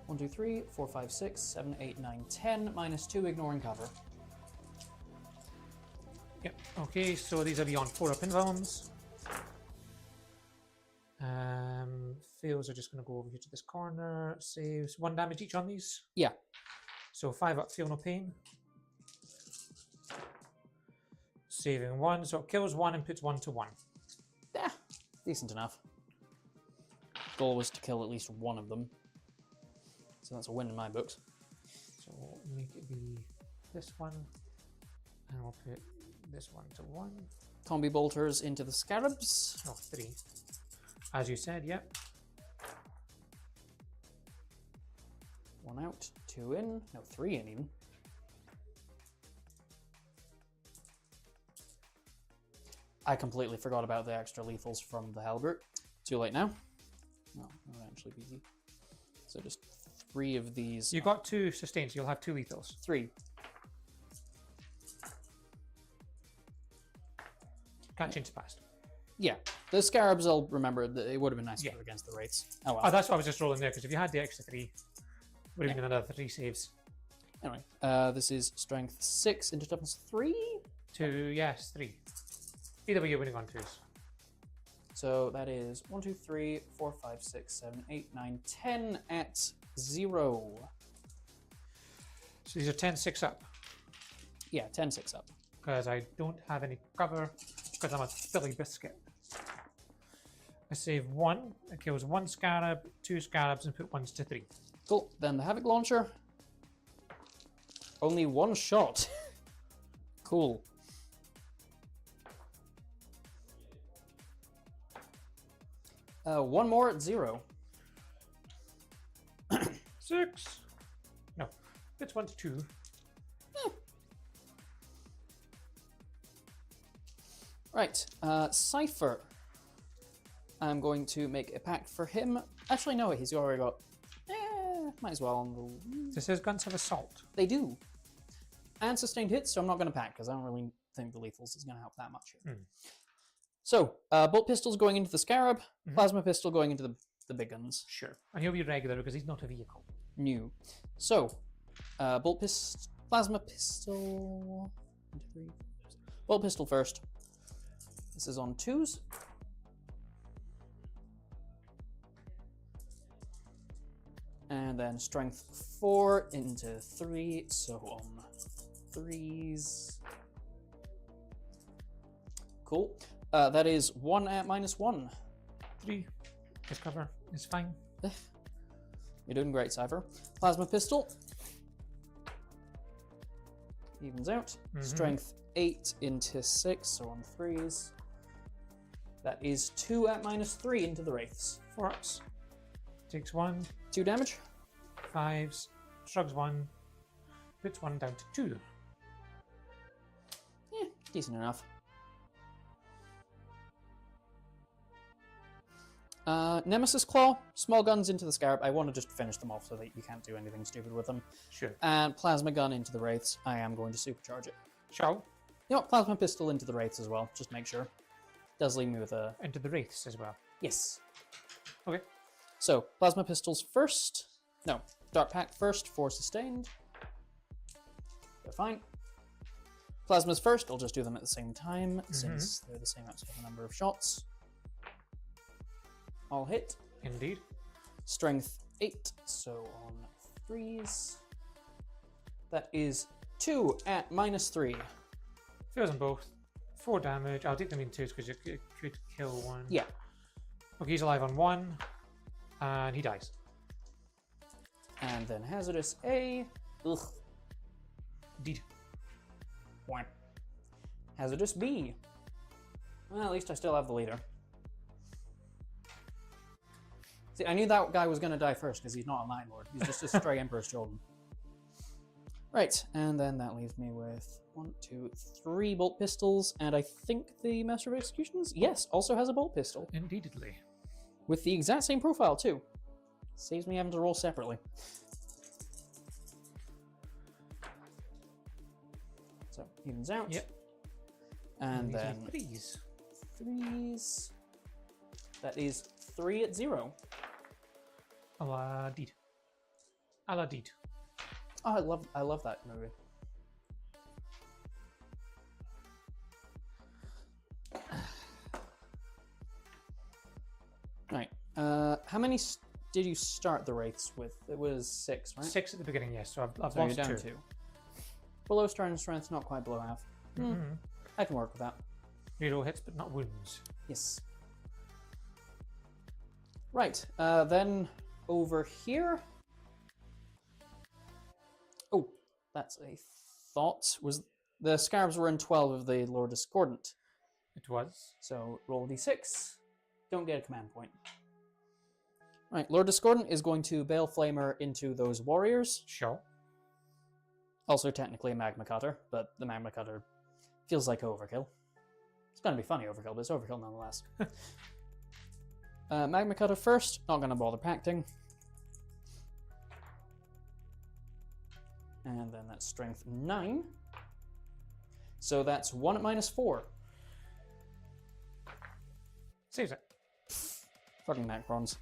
One, 2, 3, 4, 5, 6, 7, 8, 9, 10. -2, ignoring cover. Yep. Okay, so these are beyond 4 up invulns. Fails are just going to go over here to this corner. Saves 1 damage each on these. Yeah. So 5 up, feel no pain. Saving 1, so it kills 1 and puts 1 to 1. Yeah, decent enough. Goal was to kill at least one of them. So that's a win in my books. So make it be this one, and we'll put this one to 1. Combi bolters into the Scarabs. Oh, 3. As you said, yep. 1 out, 2 in. No, 3 in even. I completely forgot about the extra lethals from the Halbert. Too late now. No, that would actually be... So just 3 of these. You got 2 sustains, you'll have 2 lethals. 3. Can't change past. Yeah. The Scarabs, I'll remember. That it would have been nice Yeah. to go against the Wraiths. Oh well. Oh, that's what I was just rolling there, because if you had the extra 3, would have been another 3 saves. Anyway, this is strength 6 into toughness 3. 2, yes, 3. Either way, you're winning on 2s. So that is 1, 2, 3, 4, 5, 6, 7, 8, 9, 10 at 0. So these are 10, 6 up, Yeah, 10, 6 up. because I don't have any cover, because I'm a Philly biscuit. I save 1, it kills 1 scarab, 2 scarabs, and put 1s to 3. Cool. Then the Havoc Launcher. Only 1 shot. Cool. One more at 0. 6. No, it's 1 to 2. Right, Cypher. I'm going to make a pact for him. Actually, no, he's already got... might as well. This is guns have assault. They do. And sustained hits, so I'm not going to pack because I don't really think the lethals is going to help that much here. So, bolt pistols going into the Scarab, plasma pistol going into the big guns. Sure. And he'll be regular because he's not a vehicle. New. So, bolt pistol, plasma pistol. 1, 2, 3. Bolt pistol first. This is on 2s. And then strength 4 into 3, so on 3s. Cool. That is 1 at -1. 3. His cover is fine. You're doing great, Cypher. Plasma pistol. Evens out. Strength 8 into 6, so on 3s. That is 2 at -3 into the Wraiths. 4 ups. Takes 1. 2 damage. 5s. Shrugs 1. Puts 1 down to 2. Yeah, decent enough. Nemesis Claw, small guns into the Scarab. I want to just finish them off so that you can't do anything stupid with them. Sure. And Plasma Gun into the Wraiths. I am going to supercharge it. Shall. You know what, Plasma Pistol into the Wraiths as well, just make sure. Does leave me with a... Into the Wraiths as well. Yes. Okay. So, Plasma Pistols first. No, Dart Pack first, 4 sustained. They're fine. Plasmas first, I'll just do them at the same time, since they're the same absolute number of shots. All hit. Indeed. Strength 8, so on 3s. That is 2 at -3. Fails on both. 4 damage. I'll take them in 2s because it could kill 1. Yeah. Okay, he's alive on 1. And he dies. And then Hazardous A. Ugh. Indeed. 1. Hazardous B. Well, at least I still have the leader. See, I knew that guy was going to die first because he's not a Night Lord. He's just a stray Emperor's Children. Right, and then that leaves me with 1, 2, 3 bolt pistols, and I think the Master of Executions, yes, also has a bolt pistol. Indeedly. With the exact same profile, too. Saves me having to roll separately. So, evens out. Yep. And these are then 3s. 3s. That is 3 at 0. Aladid. Aladid. Oh, I love that movie. Right. How many did you start the Wraiths with? It was 6, right? 6 at the beginning, yes. So I've So you're lost down 2. 2. Below starting strength, not quite below half. I can work with that. Reroll hits, but not wounds. Yes. Right. Then over here. Oh, that's a thought. Was the Scarabs were in 12 of the Lord Discordant. It was. So roll d6. Don't get a command point. Right, Lord Discordant is going to Bale Flamer into those warriors. Sure. Also technically a Magma Cutter, but the Magma Cutter feels like overkill. It's going to be funny overkill, but it's overkill nonetheless. Magma Cutter first, not going to bother pacting. And then that's strength 9. So that's 1 at -4. Saves it. Fucking Necrons.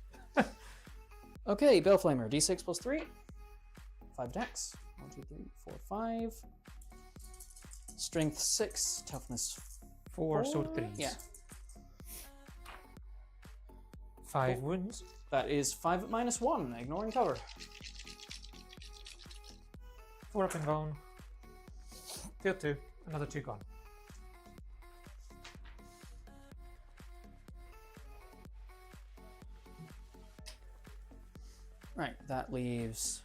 Okay, Bale Flamer, d6 plus 3. 5 attacks. 1, 2, 3, 4, 5. Strength 6, toughness 4 sword 3s. Yeah. 5 wounds. That is 5 at -1, ignoring cover. 4 up in bone. Kill 2. Another 2 gone. Right, that leaves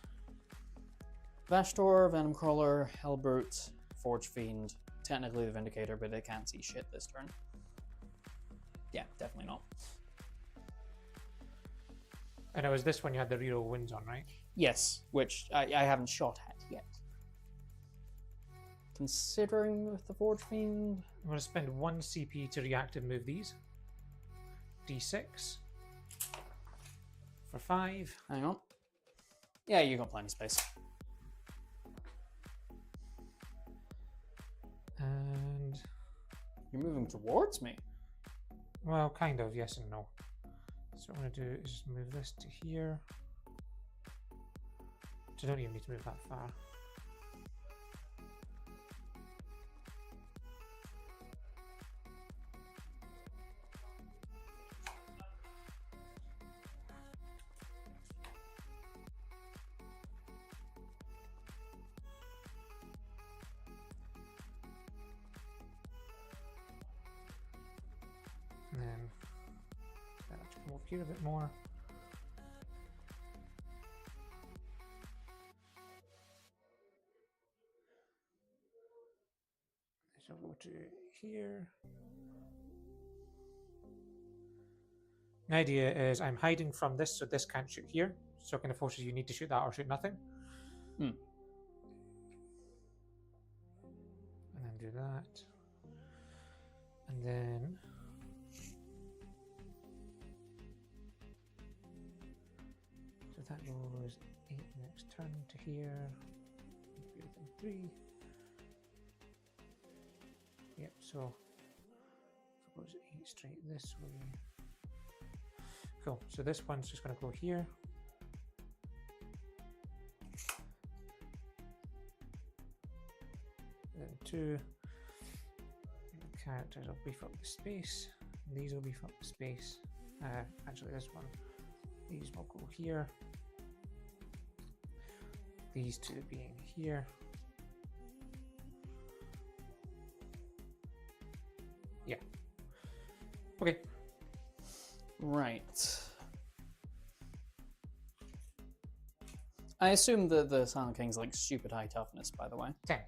Vashtor, Venom Crawler, Hellbrute, Forge Fiend, technically the Vindicator, but it can't see shit this turn. Yeah, definitely not. And it was this one you had the reroll wounds on, right? Yes, which I haven't shot at yet. Considering with the Forge Fiend... I'm going to spend 1 CP to react and move these. D6. For 5. Hang on. Yeah, you got plenty of space. And You're moving towards me. well, kind of, yes and no. So what I'm going to do is just move this to here. So I don't even need to move that far. And then that should come over here a bit more. So go to here. The idea is I'm hiding from this, so this can't shoot here. So it kind of forces you need to shoot that or shoot nothing. Hmm. And then do that. And then so that goes 8 next turn to here. Within 3. Yep, so it goes 8 straight this way. Cool, so this one's just going to go here. Then 2. The characters will beef up the space. These will beef up the space. Actually, this one. These will go here. These 2 being here. Yeah. Okay. Right. I assume that the Silent King's like stupid high toughness, by the way. 10.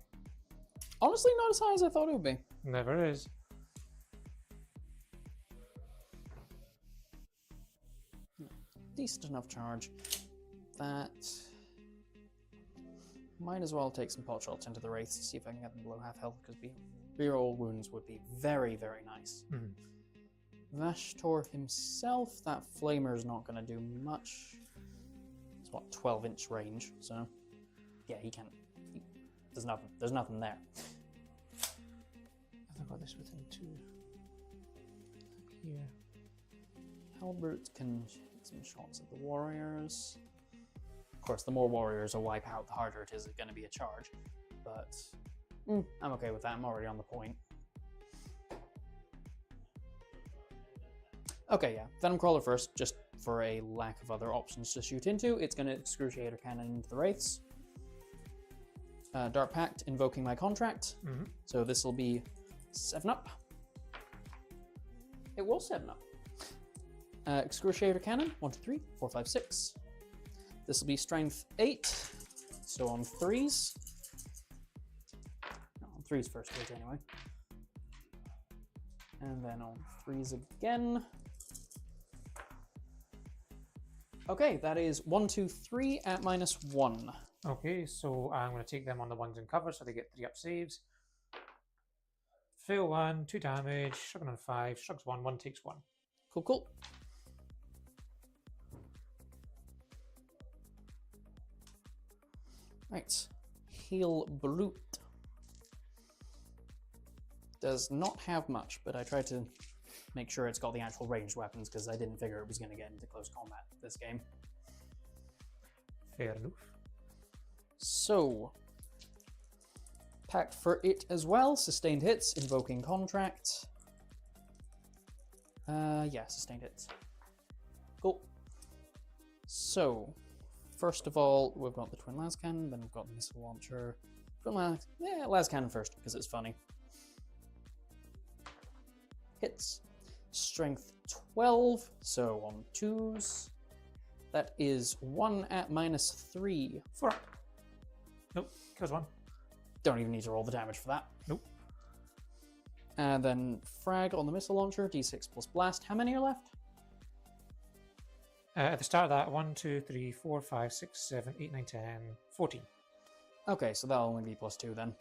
Honestly, not as high as I thought it would be. Never is. Decent enough charge. That might as well take some pot shots into the wraiths to see if I can get them below half health, because reroll wounds would be very, very nice. Vashtor himself, that flamer is not going to do much. It's what, 12-inch range, so yeah, he can't. There's nothing there. I've got this within 2. Here. Halbert can hit some shots at the warriors. Of course, the more warriors I wipe out, the harder it is going to be a charge. But I'm okay with that. I'm already on the point. Okay, yeah. Venom Crawler first, just for a lack of other options to shoot into. It's going to Excruciator Cannon into the Wraiths. Dark Pact, invoking my contract. So this will be 7 up. It will 7 up. Excruciator Cannon, 1, 2, 3, 4, 5, 6. This will be Strength 8. So on 3s. No, on 3s first stage anyway. And then on 3s again. Okay, that is 1, 2, 3 at -1. Okay, so I'm going to take them on the ones in cover, so they get 3 up saves. Fail 1, 2 damage, shrugging on 5, shrugs 1, 1 takes 1. Cool, cool. Right, Heal Brute. Does not have much, but I tried to make sure it's got the actual ranged weapons because I didn't figure it was going to get into close combat this game. Fair enough. So, Pact for it as well. Sustained hits, invoking contract. Yeah, sustained hits. Cool. So, first of all, we've got the Twin Las Cannon, then we've got the Missile Launcher. Las Cannon first, because it's funny. Hits. Strength 12, so on 2s. That is 1 at -3. 4 up. Nope, kills 1. Don't even need to roll the damage for that. Nope. And then frag on the Missile Launcher, d6 plus blast. How many are left? At the start of that, 1, 2, 3, 4, 5, 6, 7, 8, 9, 10, 14. Okay, so that'll only be +2 then.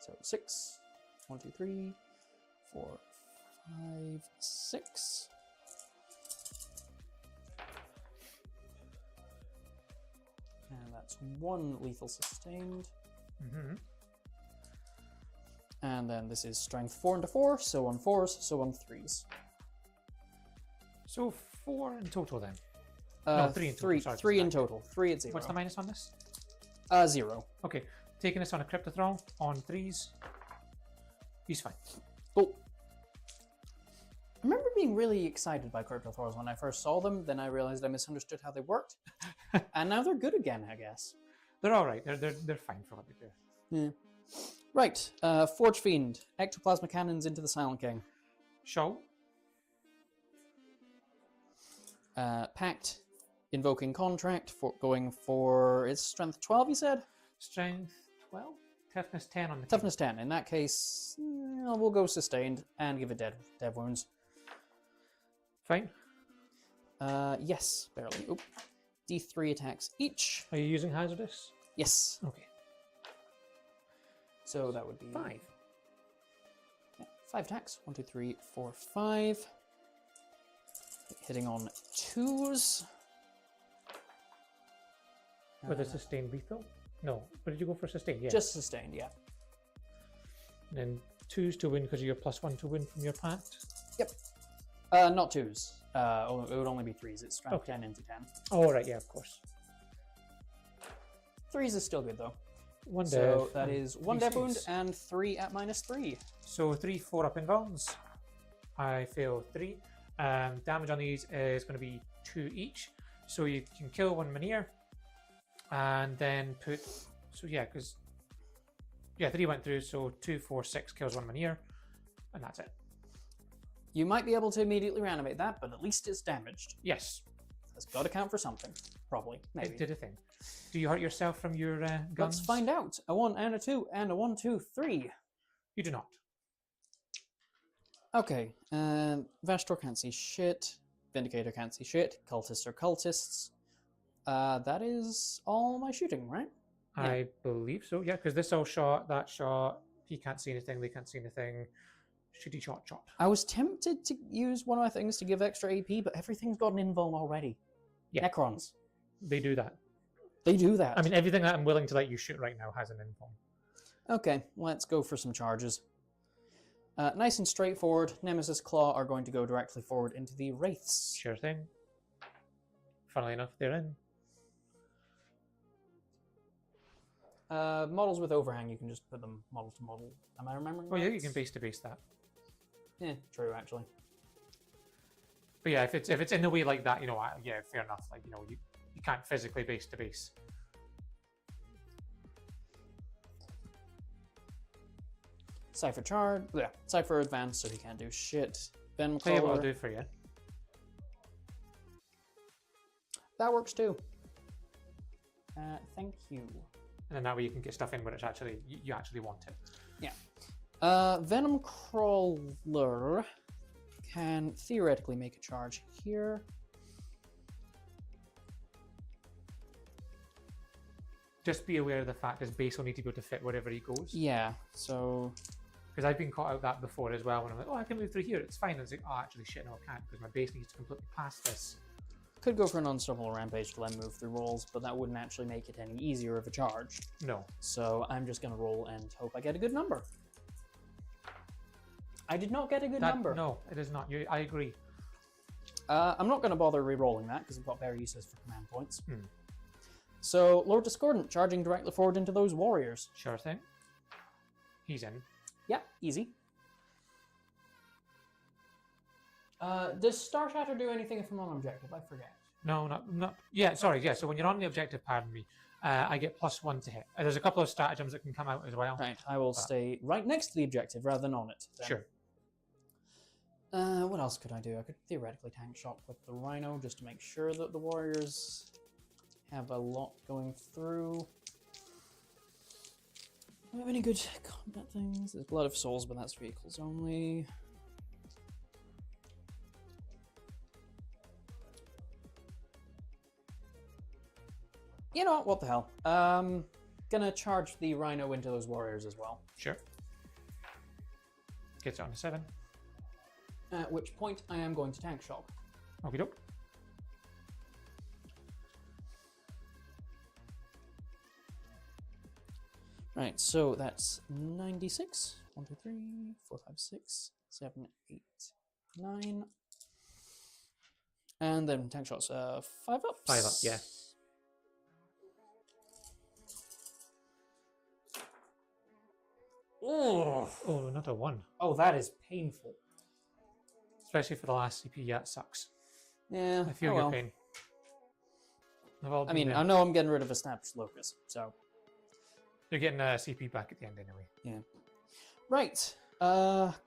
So 6, 1, 2, 3, 4, 5, 6. That's 1 lethal sustained. Mm-hmm. And then this is strength 4 into 4, so on 4s, so on 3s. So 4 in total then. No, 3 in total. Sorry, 3 in total. 3 at 0. What's the minus on this? 0. Okay, taking this on a Cryptothrall on 3s. He's fine. Oh. I remember being really excited by Cryptothralls when I first saw them, then I realized I misunderstood how they worked. And now they're good again, I guess. They're alright. They're fine for what they do. Yeah. Right, Forge Fiend. Ectoplasma cannons into the Silent King. Show. Pact. Invoking Contract. Going for... It's strength 12, you said? Strength 12? Toughness 10 on the Toughness 10. In that case, we'll go sustained and give it dead wounds. Fine. Yes, barely. Oop. D3 attacks each. Are you using hazardous? Yes. Okay. So that would be 5. Yeah, 5 attacks. 1, 2, 3, 4, 5. Hitting on 2s. With a sustained lethal? No. But did you go for sustained? Yeah. Just sustained, yeah. And then 2s to win because of your +1 to win from your pact? Yep. Not 2s. It would only be 3s. It's strength 10 into 10. Oh, right, yeah, of course. 3s is still good, though. 1 dev. So that is 1 death wound saves. and 3 at -3. So 3 4-up invulns. I fail 3. Damage on these is going to be 2 each. So you can kill 1 Minear. And then put... So yeah, because... Yeah, 3 went through, so 2, 4, 6 kills 1 Minear. And that's it. You might be able to immediately reanimate that, but at least it's damaged. Yes. That's got to count for something. Probably. Maybe. It did a thing. Do you hurt yourself from your guns? Let's find out. A 1 and a 2 and a 1, 2, 3. You do not. Okay. Vashtor can't see shit. Vindicator can't see shit. Cultists are cultists. That is all my shooting, right? Yeah. I believe so, yeah, because this all shot, that shot, he can't see anything, they can't see anything. Shitty shot. I was tempted to use one of my things to give extra AP, but everything's got an invuln already. Yeah. Necrons. They do that. They do that. I mean, everything that I'm willing to let you shoot right now has an invuln. Okay, let's go for some charges. Nice and straightforward. Nemesis Claw are going to go directly forward into the Wraiths. Sure thing. Funnily enough, they're in. Models with overhang, you can just put them model to model. Am I remembering? Oh yeah, right? you can base to base that. Yeah, true actually. But yeah, if it's in the way like that, you know, yeah, fair enough. Like, you know, you can't physically base to base. Cypher charge. Yeah, Cypher advanced, so he can't do shit. Ben Tell you what I'll McCullough. do for you. That works too. Thank you. And then that way you can get stuff in where it's actually you actually want it. Yeah. Venom Crawler can theoretically make a charge here. Just be aware of the fact his base will need to be able to fit wherever he goes. Yeah, so... Because I've been caught out that before as well, when I'm like, oh, I can move through here, it's fine. And it's like, oh, actually, shit, no, I can't, because my base needs to completely pass this. Could go for an Unstoppable Rampage to let him move through rolls, but that wouldn't actually make it any easier of a charge. No. So I'm just going to roll and hope I get a good number. I did not get a good number. No, it is not. I agree. I'm not going to bother re-rolling that, because I've got better uses for command points. Hmm. So, Lord Discordant, charging directly forward into those warriors. Sure thing. He's in. Yeah, easy. Does Star Shatter do anything if I'm on objective? I forget. No, not. Yeah, sorry. Yeah, so when you're on the objective, pardon me, I get +1 to hit. There's a couple of stratagems that can come out as well. Right, I will stay right next to the objective rather than on it. Then. Sure. What else could I do? I could theoretically tank shot with the Rhino just to make sure that the warriors have a lot going through. Do I have any good combat things? There's Blood of Souls, but that's vehicles only. You know what the hell? Gonna charge the Rhino into those warriors as well. Sure. Gets it on a 7. At which point I am going to tank shock. Okie doke. Right, so that's 96. 1, 2, 3, 4, 5, 6, 7, 8, 9. And then tank shots, 5 ups. 5 up, yeah. Oh, Oh, not a 1. oh, that is painful. Especially for the last CP, yeah, it sucks. Yeah, I feel oh your well. pain. I've all I been mean, there. I know I'm getting rid of established locus, so. You're getting a CP back at the end anyway. Right,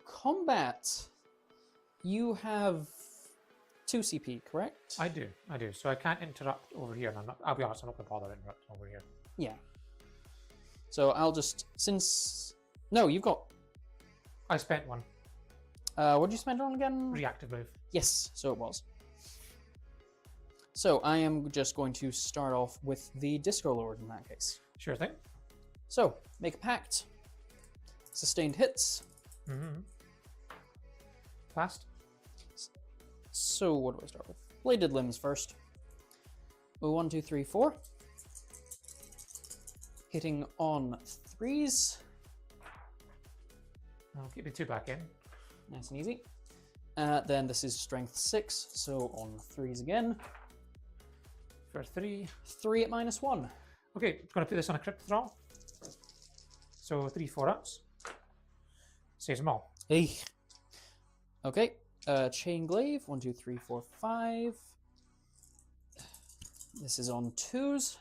combat. You have 2 CP, correct? I do. So I can't interrupt over here, and I'll be honest, I'm not going to bother interrupting over here. Yeah. So I'll just, no, you've got, I spent 1. what did you spend on again? Reactive move. Yes, so it was. So I am just going to start off with the Disco Lord in that case. Sure thing. So, make a pact. Sustained hits. Fast. So, what do I start with? Bladed limbs first. 1, 2, 3, 4. Hitting on 3s. I'll keep the 2 back in. Nice and easy. Then this is strength 6, so on 3s again. For 3. 3 at -1. Okay, going to put this on a crypt thrall. So 3 4-ups. Saves them all. Hey. Okay. Chain glaive. 1, 2, 3, 4, 5. This is on 2s.